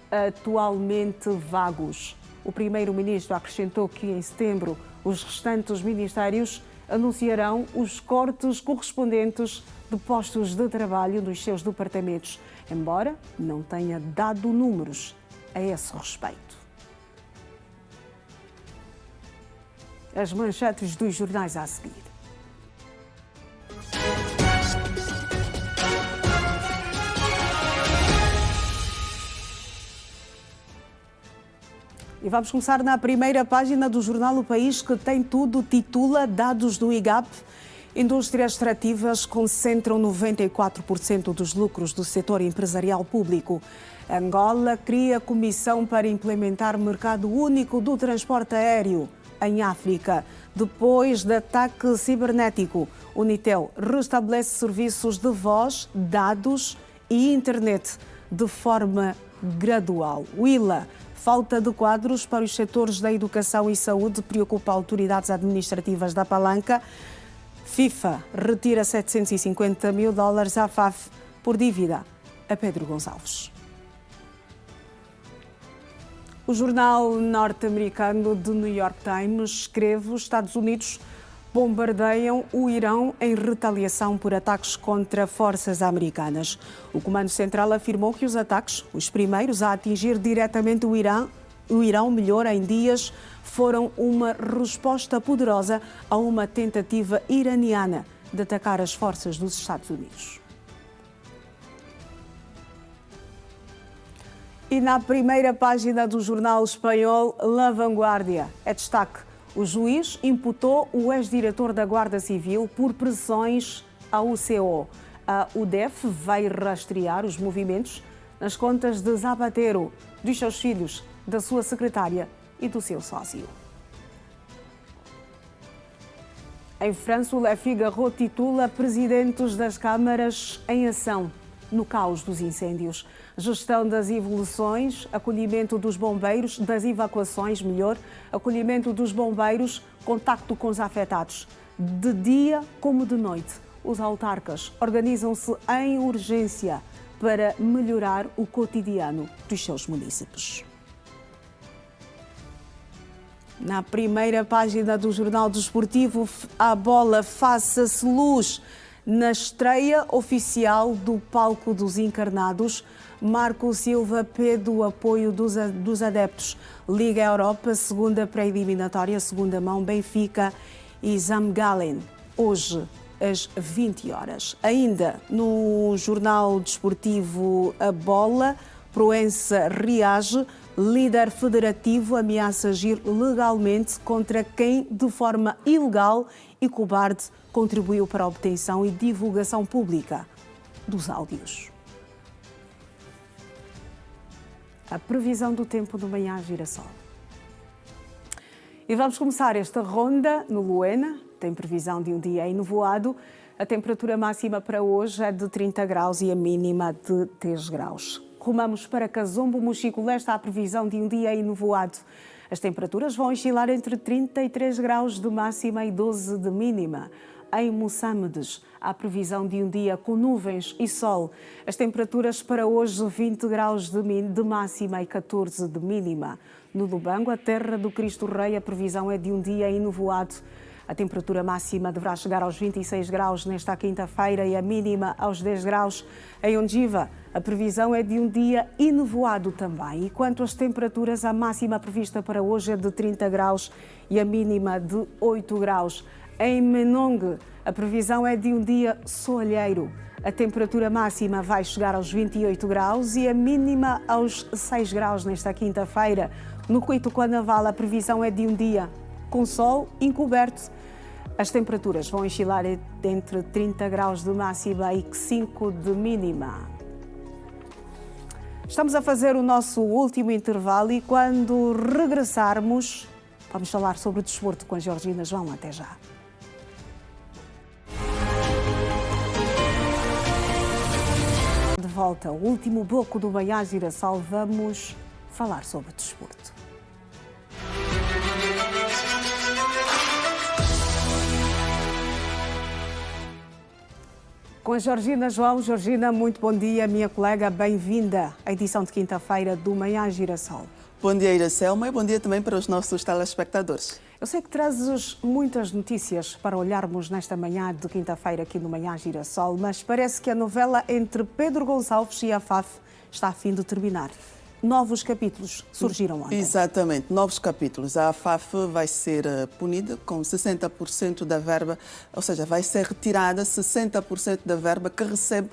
atualmente vagos. O primeiro-ministro acrescentou que, em setembro, os restantes ministérios anunciarão os cortes correspondentes de postos de trabalho nos seus departamentos, embora não tenha dado números a esse respeito. As manchetes dos jornais a seguir. E vamos começar na primeira página do jornal O País, que tem tudo, titula Dados do IGAP. Indústrias extrativas concentram 94% dos lucros do setor empresarial público. Angola cria comissão para implementar mercado único do transporte aéreo em África. Depois de ataque cibernético, Unitel restabelece serviços de voz, dados e internet de forma gradual. Willa, falta de quadros para os setores da educação e saúde preocupa autoridades administrativas da palanca. FIFA retira $750 mil à FAF por dívida a Pedro Gonçalves. O jornal norte-americano The New York Times escreve: os Estados Unidos bombardeiam o Irão em retaliação por ataques contra forças americanas. O Comando Central afirmou que os ataques, os primeiros a atingir diretamente o Irão em dias, foram uma resposta poderosa a uma tentativa iraniana de atacar as forças dos Estados Unidos. E na primeira página do jornal espanhol La Vanguardia é destaque: o juiz imputou o ex-diretor da Guarda Civil por pressões ao UCO. A UDEF vai rastrear os movimentos nas contas de Zapatero, dos seus filhos, da sua secretária e do seu sócio. Em França, o Le Figaro titula: presidentes das câmaras em ação no caos dos incêndios. Gestão das evoluções, acolhimento dos bombeiros, das evacuações, acolhimento dos bombeiros, contacto com os afetados. De dia como de noite, os autarcas organizam-se em urgência para melhorar o cotidiano dos seus munícipes. Na primeira página do Jornal Desportivo, a bola faça-se luz. Na estreia oficial do Palco dos Encarnados, Marco Silva pede o apoio dos adeptos. Liga Europa, segunda pré-eliminatória, segunda mão, Benfica e Zamgalen, hoje às 20 horas. Ainda no Jornal Desportivo A Bola, Proença reage, líder federativo ameaça agir legalmente contra quem, de forma ilegal e cobarde, contribuiu para a obtenção e divulgação pública dos áudios. A previsão do tempo do Manhã Girassol. E vamos começar esta ronda no Luena. Tem previsão de um dia enovoado. A temperatura máxima para hoje é de 30 graus e a mínima de 10 graus. Rumamos para Cazombo, Mochico Leste, há a previsão de um dia enovoado. As temperaturas vão oscilar entre 33 graus de máxima e 12 de mínima. Em Moçambiques, há a previsão de um dia com nuvens e sol. As temperaturas para hoje, 20 graus de máxima e 14 de mínima. No Lubango, a terra do Cristo Rei, a previsão é de um dia enovoado. A temperatura máxima deverá chegar aos 26 graus nesta quinta-feira e a mínima aos 10 graus. Em Ondiva, a previsão é de um dia enovoado também. E quanto às temperaturas, a máxima prevista para hoje é de 30 graus e a mínima de 8 graus. Em Menong, a previsão é de um dia soalheiro. A temperatura máxima vai chegar aos 28 graus e a mínima aos 6 graus nesta quinta-feira. No Cuito-Quanaval, a previsão é de um dia com sol encoberto. As temperaturas vão oscilar entre 30 graus de máxima e 5 de mínima. Estamos a fazer o nosso último intervalo e quando regressarmos, vamos falar sobre o desporto com a Georgina João. Até já. De volta ao último bloco do Manhã Girassol, vamos falar sobre o desporto. Com a Georgina João. Georgina, muito bom dia, minha colega, bem-vinda à edição de quinta-feira do Manhã Girassol. Bom dia, Iracelma, e bom dia também para os nossos telespectadores. Eu sei que trazes muitas notícias para olharmos nesta manhã de quinta-feira aqui no Manhã Girassol, mas parece que a novela entre Pedro Gonçalves e a FAF está a fim de terminar. Novos capítulos surgiram ontem. Exatamente, novos capítulos. A FAF vai ser punida com 60% da verba, ou seja, vai ser retirada 60% da verba que recebe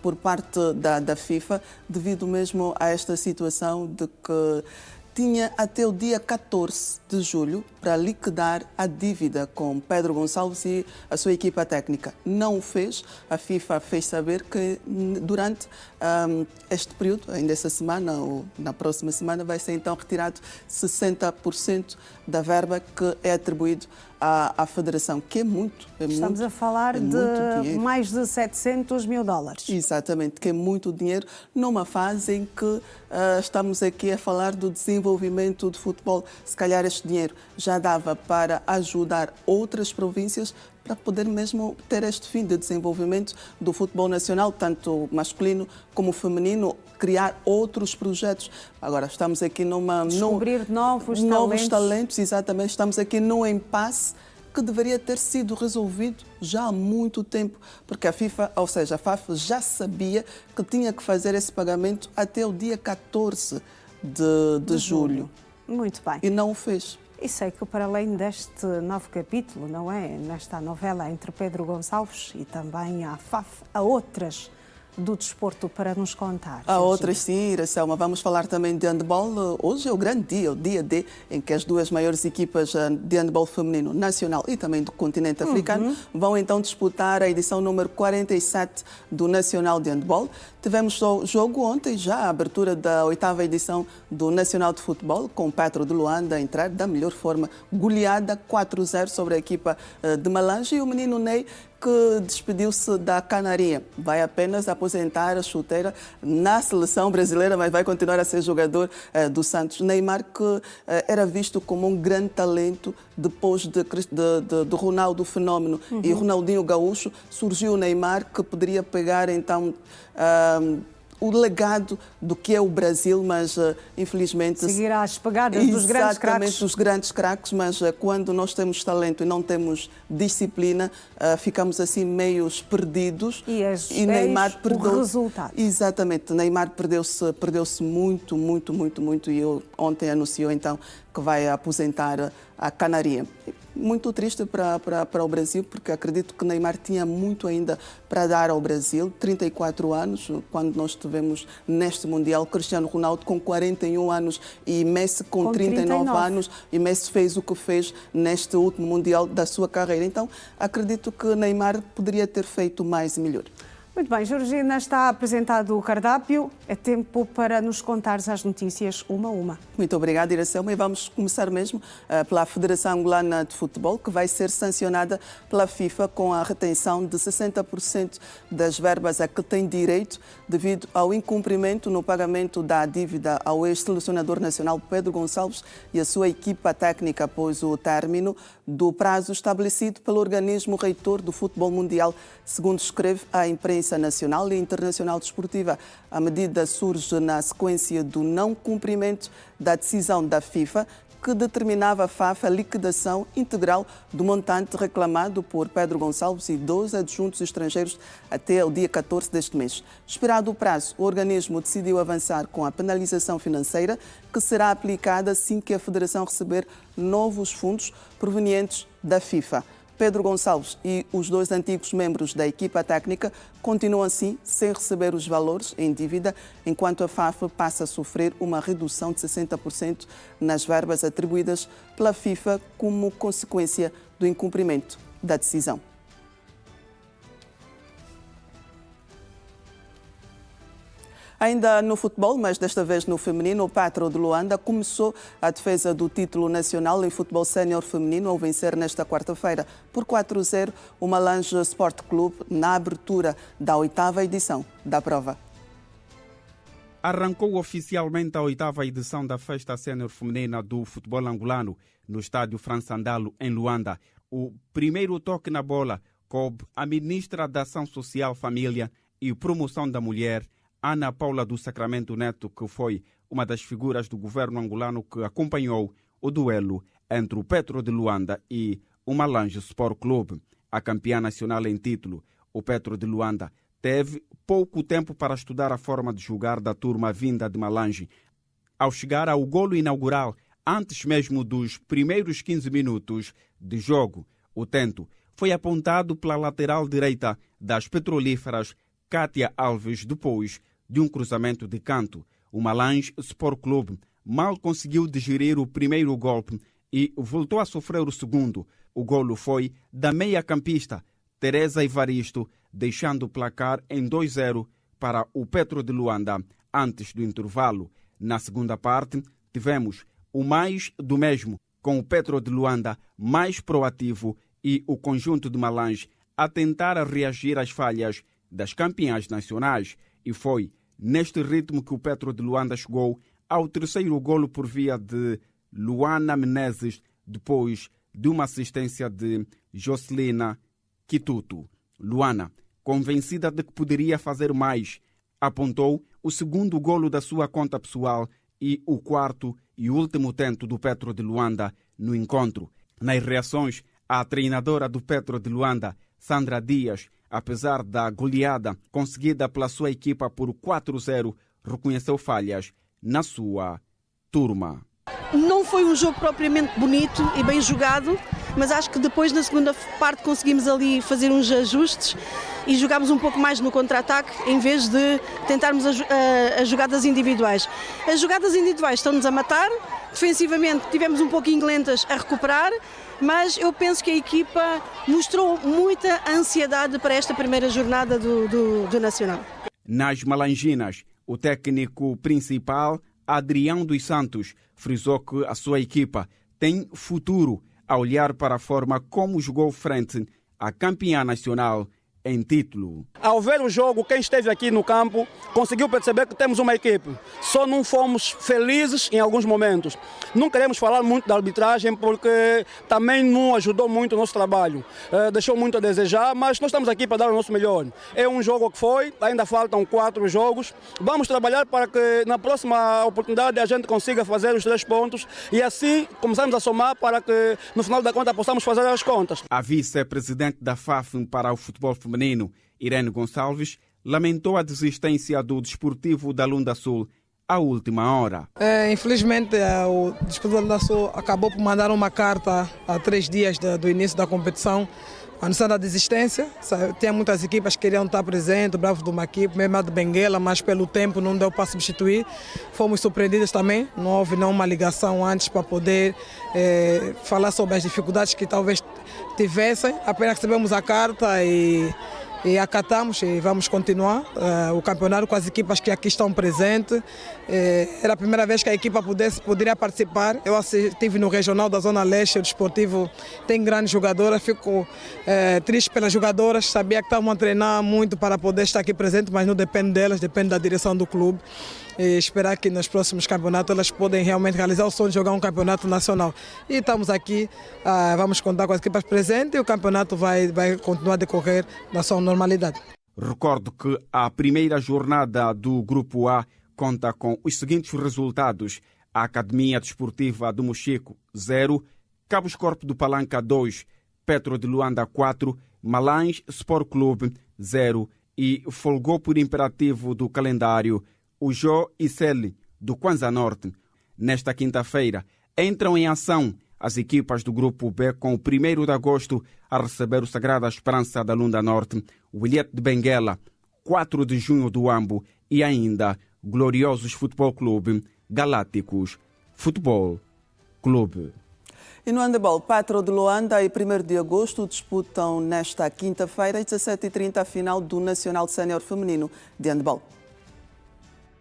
por parte da FIFA, devido mesmo a esta situação de que tinha até o dia 14 de julho para liquidar a dívida com Pedro Gonçalves e a sua equipa técnica. Não o fez. A FIFA fez saber que durante este período, ainda essa semana ou na próxima semana, vai ser então retirado 60% da verba que é atribuído à Federação, que é muito. Estamos a falar de mais de 700 mil dólares. Exatamente, que é muito dinheiro numa fase em que estamos aqui a falar do desenvolvimento do futebol. Se calhar este dinheiro já dava para ajudar outras províncias, para poder mesmo ter este fim de desenvolvimento do futebol nacional, tanto masculino como feminino, criar outros projetos. Agora, estamos aqui descobrir novos talentos, exatamente, estamos aqui num impasse que deveria ter sido resolvido já há muito tempo, porque a FIFA, ou seja, a FAF já sabia que tinha que fazer esse pagamento até o dia 14 de julho. Muito bem. E não o fez. E sei que para além deste novo capítulo, não é? Nesta novela entre Pedro Gonçalves e também a FAF, há outras do desporto para nos contar. Há outras sim, Iracelma. Vamos falar também de handball. Hoje é o grande dia, o dia D, em que as duas maiores equipas de handball feminino nacional e também do continente africano vão então disputar a edição número 47 do Nacional de Handball. Tivemos jogo ontem, já a abertura da 8ª edição do Nacional de Futebol, com o Petro de Luanda a entrar da melhor forma, goleada 4-0 sobre a equipa de Malange, e o menino Ney, que despediu-se da Canarinha. Vai apenas aposentar a chuteira na seleção brasileira, mas vai continuar a ser jogador do Santos. Neymar, que era visto como um grande talento depois de Ronaldo Fenómeno e Ronaldinho Gaúcho, surgiu o Neymar, que poderia pegar então o legado do que é o Brasil, mas infelizmente... seguirá as pegadas dos grandes craques. Exatamente, dos grandes craques, mas quando nós temos talento e não temos disciplina, ficamos assim meios perdidos. E Neymar perdeu o resultado. Exatamente, Neymar perdeu-se muito, e ele ontem anunciou então que vai aposentar a Canarinha. Muito triste para o Brasil, porque acredito que Neymar tinha muito ainda para dar ao Brasil. 34 anos, quando nós tivemos neste Mundial, Cristiano Ronaldo com 41 anos e Messi com 39 anos. E Messi fez o que fez neste último Mundial da sua carreira. Então, acredito que Neymar poderia ter feito mais e melhor. Muito bem, Georgina, está apresentado o cardápio. É tempo para nos contares as notícias uma a uma. Muito obrigada, Iracelma. E vamos começar mesmo pela Federação Angolana de Futebol, que vai ser sancionada pela FIFA com a retenção de 60% das verbas a que tem direito devido ao incumprimento no pagamento da dívida ao ex-selecionador nacional Pedro Gonçalves e a sua equipa técnica após o término do prazo estabelecido pelo organismo reitor do futebol mundial, segundo escreve a imprensa nacional e internacional desportiva. A medida surge na sequência do não cumprimento da decisão da FIFA, que determinava a FAF a liquidação integral do montante reclamado por Pedro Gonçalves e 2 adjuntos estrangeiros até o dia 14 deste mês. Esperado o prazo, o organismo decidiu avançar com a penalização financeira, que será aplicada assim que a Federação receber novos fundos provenientes da FIFA. Pedro Gonçalves e os 2 antigos membros da equipa técnica continuam assim sem receber os valores em dívida, enquanto a FAF passa a sofrer uma redução de 60% nas verbas atribuídas pela FIFA como consequência do incumprimento da decisão. Ainda no futebol, mas desta vez no feminino, o Petro de Luanda começou a defesa do título nacional em futebol sénior feminino ao vencer nesta quarta-feira por 4-0 o Malange Sport Clube na abertura da 8ª edição da prova. Arrancou oficialmente a 8ª edição da Festa Sénior Feminina do futebol angolano no estádio França Andalo, em Luanda. O primeiro toque na bola coube à ministra da Ação Social, Família e Promoção da Mulher, Ana Paula do Sacramento Neto, que foi uma das figuras do governo angolano que acompanhou o duelo entre o Petro de Luanda e o Malange Sport Clube. A campeã nacional em título, o Petro de Luanda, teve pouco tempo para estudar a forma de jogar da turma vinda de Malange. Ao chegar ao golo inaugural, antes mesmo dos primeiros 15 minutos de jogo, o tento foi apontado pela lateral direita das petrolíferas, Cátia Alves, depois de um cruzamento de canto. O Malange Sport Clube mal conseguiu digerir o primeiro golpe e voltou a sofrer o segundo. O golo foi da meia-campista Teresa Ivaristo, deixando o placar em 2-0 para o Petro de Luanda antes do intervalo. Na segunda parte, tivemos o mais do mesmo, com o Petro de Luanda mais proativo e o conjunto de Malange a tentar reagir às falhas das campeãs nacionais. E foi neste ritmo que o Petro de Luanda chegou ao terceiro golo por via de Luana Menezes, depois de uma assistência de Jocelina quituto. Luana, convencida de que poderia fazer mais, apontou o segundo golo da sua conta pessoal e o quarto e último tento do Petro de Luanda no encontro. Nas reações, a treinadora do Petro de Luanda, Sandra Dias, apesar da goleada conseguida pela sua equipa por 4-0, reconheceu falhas na sua turma. Não foi um jogo propriamente bonito e bem jogado, mas acho que depois na segunda parte conseguimos ali fazer uns ajustes e jogámos um pouco mais no contra-ataque em vez de tentarmos as jogadas individuais. As jogadas individuais estão-nos a matar, defensivamente tivemos um pouquinho lentas a recuperar, mas eu penso que a equipa mostrou muita ansiedade para esta primeira jornada do Nacional. Nas Malanginas, o técnico principal, Adrião dos Santos, frisou que a sua equipa tem futuro a olhar para a forma como jogou frente à campeã nacional em título. Ao ver o jogo, quem esteve aqui no campo conseguiu perceber que temos uma equipe. Só não fomos felizes em alguns momentos. Não queremos falar muito da arbitragem porque também não ajudou muito o nosso trabalho. Deixou muito a desejar, mas nós estamos aqui para dar o nosso melhor. É um jogo que foi, ainda faltam 4 jogos. Vamos trabalhar para que na próxima oportunidade a gente consiga fazer os 3 pontos e assim começarmos a somar para que no final da conta possamos fazer as contas. A vice-presidente da FAF para o futebol feminino, Irene Gonçalves, lamentou a desistência do Desportivo da Lunda Sul à última hora. Infelizmente, o Desportivo da Lunda Sul acabou por mandar uma carta há 3 dias do início da competição, anunciando a desistência. Tinha muitas equipas que queriam estar presentes, o Bravo do Maquipe, mesmo a de Benguela, mas pelo tempo não deu para substituir. Fomos surpreendidos também, não houve nenhuma ligação antes para poder falar sobre as dificuldades que talvez tivessem. Apenas recebemos a carta e acatamos e vamos continuar o campeonato com as equipas que aqui estão presentes. Era a primeira vez que a equipa poderia participar. Eu estive no regional da Zona Leste, o Desportivo tem grandes jogadoras, fico triste pelas jogadoras, sabia que estavam a treinar muito para poder estar aqui presente, mas não depende delas, depende da direção do clube. E esperar que nos próximos campeonatos elas podem realmente realizar o sonho de jogar um campeonato nacional. E estamos aqui, vamos contar com as equipas presentes e o campeonato vai continuar a decorrer na sua normalidade. Recordo que a primeira jornada do Grupo A conta com os seguintes resultados: a Academia Desportiva do Mochico 0, Cabos Corpo do Palanca 2, Petro de Luanda 4, Malães Sport Clube 0 e Folgou por Imperativo do Calendário o Jô e Celi do Kwanza Norte. Nesta quinta-feira, entram em ação as equipas do Grupo B com o 1º de agosto a receber o Sagrada Esperança da Lunda Norte, o Ilhete de Benguela, 4 de junho do Ambo e ainda Gloriosos Futebol Clube, Galácticos Futebol Clube. E no handebol, Petro de Luanda e 1º de agosto disputam nesta quinta-feira, às 17h30, a final do Nacional Sénior Feminino de Handebol.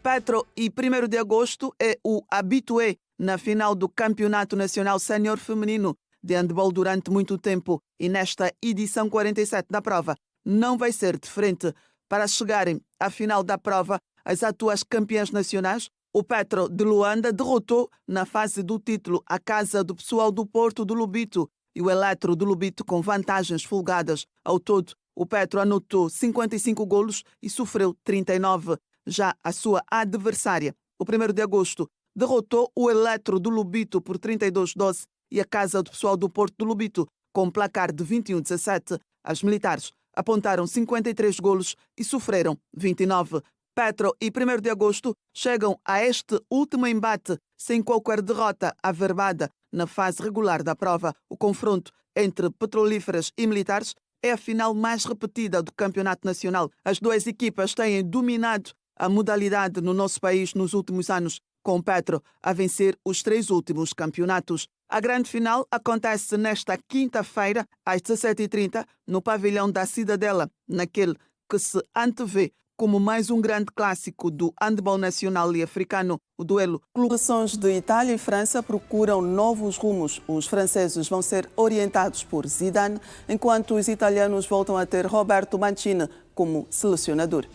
Petro e 1º de agosto é o habitué na final do Campeonato Nacional Sénior Feminino de Handebol durante muito tempo e nesta edição 47 da prova não vai ser diferente. Para chegarem à final da prova, as atuais campeãs nacionais, o Petro de Luanda derrotou na fase do título a Casa do Pessoal do Porto do Lubito e o Eletro do Lubito com vantagens folgadas. Ao todo, o Petro anotou 55 golos e sofreu 39. Já a sua adversária, o 1º de agosto, derrotou o Eletro do Lubito por 32-12 e a Casa do Pessoal do Porto do Lubito com placar de 21-17. As militares apontaram 53 golos e sofreram 29. Petro e 1º de agosto chegam a este último embate sem qualquer derrota averbada na fase regular da prova. O confronto entre petrolíferas e militares é a final mais repetida do Campeonato Nacional. As duas equipas têm dominado a modalidade no nosso país nos últimos anos, com Petro a vencer os 3 últimos campeonatos. A grande final acontece nesta quinta-feira, às 17h30, no pavilhão da Cidadela, naquele que se antevê como mais um grande clássico do handebol nacional e africano, o duelo. Seleções de Itália e França procuram novos rumos. Os franceses vão ser orientados por Zidane, enquanto os italianos voltam a ter Roberto Mancini como selecionador.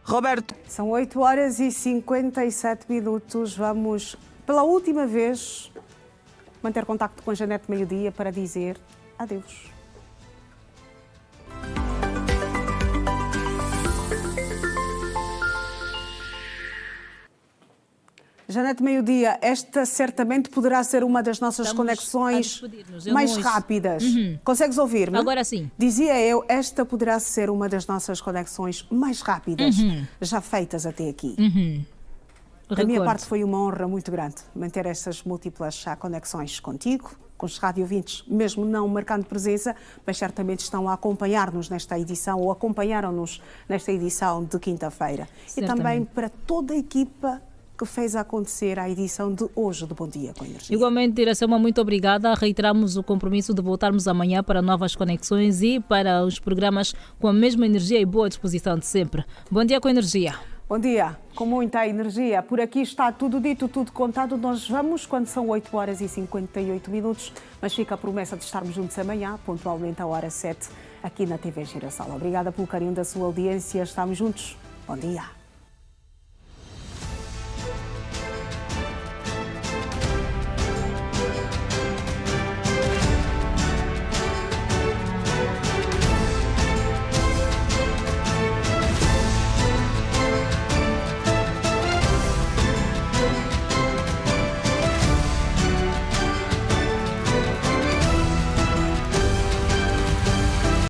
Roberto. São 8h57. Vamos, pela última vez, manter contacto com a Janete Meio-Dia para dizer adeus. Janete, meio-dia, esta certamente poderá ser uma das nossas conexões mais rápidas. Consegues ouvir-me? Agora sim. Dizia eu, esta poderá ser uma das nossas conexões mais rápidas já feitas até aqui. Da minha parte foi uma honra muito grande manter estas múltiplas conexões contigo, com os rádio ouvintes, mesmo não marcando presença, mas certamente estão a acompanhar-nos nesta edição ou acompanharam-nos nesta edição de quinta-feira. E também para toda a equipa que fez acontecer a edição de hoje do Bom Dia com Energia. Igualmente, Iracema, muito obrigada. Reiteramos o compromisso de voltarmos amanhã para novas conexões e para os programas com a mesma energia e boa disposição de sempre. Bom Dia com Energia. Bom dia, com muita energia. Por aqui está tudo dito, tudo contado. Nós vamos quando são 8h58, mas fica a promessa de estarmos juntos amanhã, pontualmente à hora 7, aqui na TV Girassol. Obrigada pelo carinho da sua audiência. Estamos juntos. Bom dia.